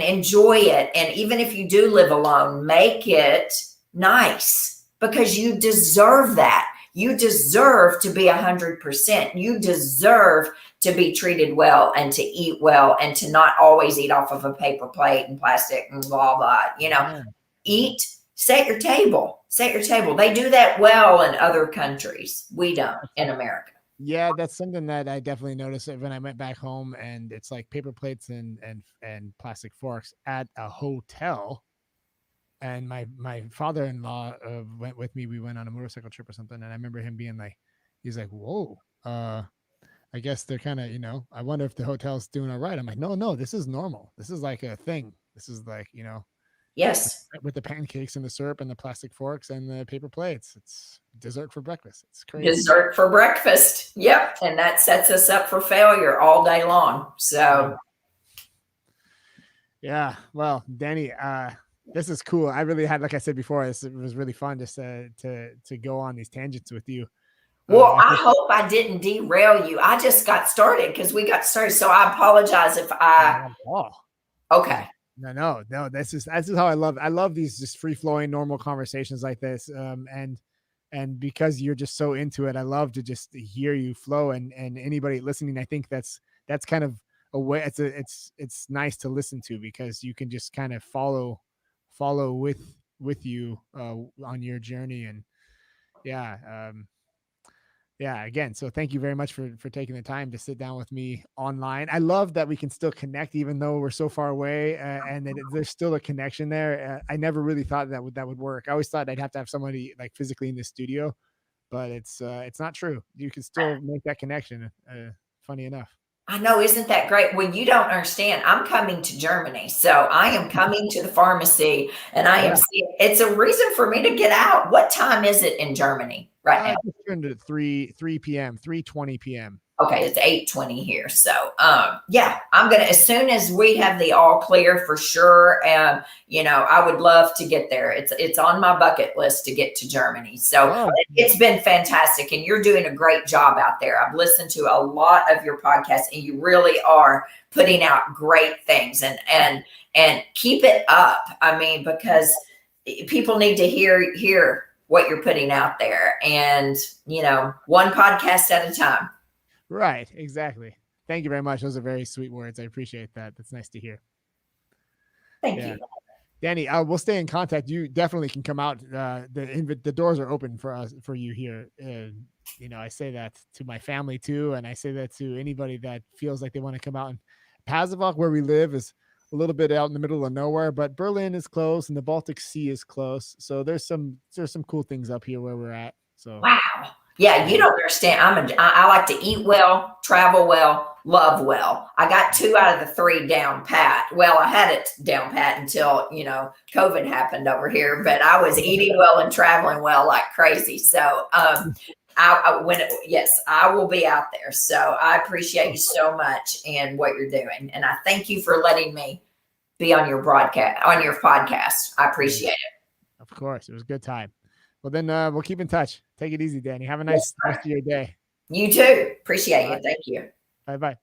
enjoy it. And even if you do live alone, make it nice, because you deserve that. You deserve to be 100%. You deserve to be treated well and to eat well and to not always eat off of a paper plate and plastic and blah, blah, Eat, set your table. They do that well in other countries. We don't in America. Yeah, that's something that I definitely noticed when I went back home, and it's like paper plates and plastic forks at a hotel. And my father-in-law went with me. We went on a motorcycle trip or something, and I remember him being like, he's like, whoa, I guess they're kind of, I wonder if the hotel's doing all right. I'm like, no, this is normal. This is like a thing. This is like, yes, with the pancakes and the syrup and the plastic forks and the paper plates. It's dessert for breakfast. It's crazy. Dessert for breakfast. Yep. And that sets us up for failure all day long. So yeah. Well, Dani, this is cool. I really had, like I said before, it was really fun just to go on these tangents with you. Well, I hope I didn't derail you. I just got started because we got started. So I apologize if I. Okay. No. This is how I love these just free flowing, normal conversations like this. And because you're just so into it, I love to just hear you flow. And anybody listening, I think that's kind of a way. It's nice to listen to, because you can just kind of follow with you on your journey. And again, so thank you very much for taking the time to sit down with me online. I love that we can still connect even though we're so far away, and that there's still a connection there. I never really thought that would work. I always thought I'd have to have somebody like physically in the studio, but it's not true. You can still make that connection. Funny enough. I know, isn't that great? Well, you don't understand. I'm coming to Germany, so I am coming to the pharmacy, and I am seeing. It's a reason for me to get out. What time is it in Germany right now? Just turned at 3 p.m., 3:20 p.m. Okay, it's 8:20 here. So, yeah, I'm gonna as soon as we have the all clear for sure. And I would love to get there. It's on my bucket list to get to Germany. So it's been fantastic, and you're doing a great job out there. I've listened to a lot of your podcasts, and you really are putting out great things. And keep it up. I mean, because people need to hear what you're putting out there, and one podcast at a time. Right, exactly. Thank you very much. Those are very sweet words. I appreciate that. That's nice to hear. Thank you, Dani. We'll stay in contact. You definitely can come out. The doors are open for you here. I say that to my family too, and I say that to anybody that feels like they want to come out. And Pasewalk, where we live, is a little bit out in the middle of nowhere, but Berlin is close and the Baltic Sea is close. So there's some cool things up here where we're at. So wow. Yeah, you don't understand. I like to eat well, travel well, love well. I got 2 out of the 3 down pat. Well, I had it down pat until, COVID happened over here, but I was eating well and traveling well like crazy. So, I will be out there. So I appreciate you so much and what you're doing. And I thank you for letting me be on your podcast. I appreciate it. Of course. It was a good time. Well, then we'll keep in touch. Take it easy, Dani. Have a nice rest of your day. You too. Appreciate it. Thank you. Bye-bye.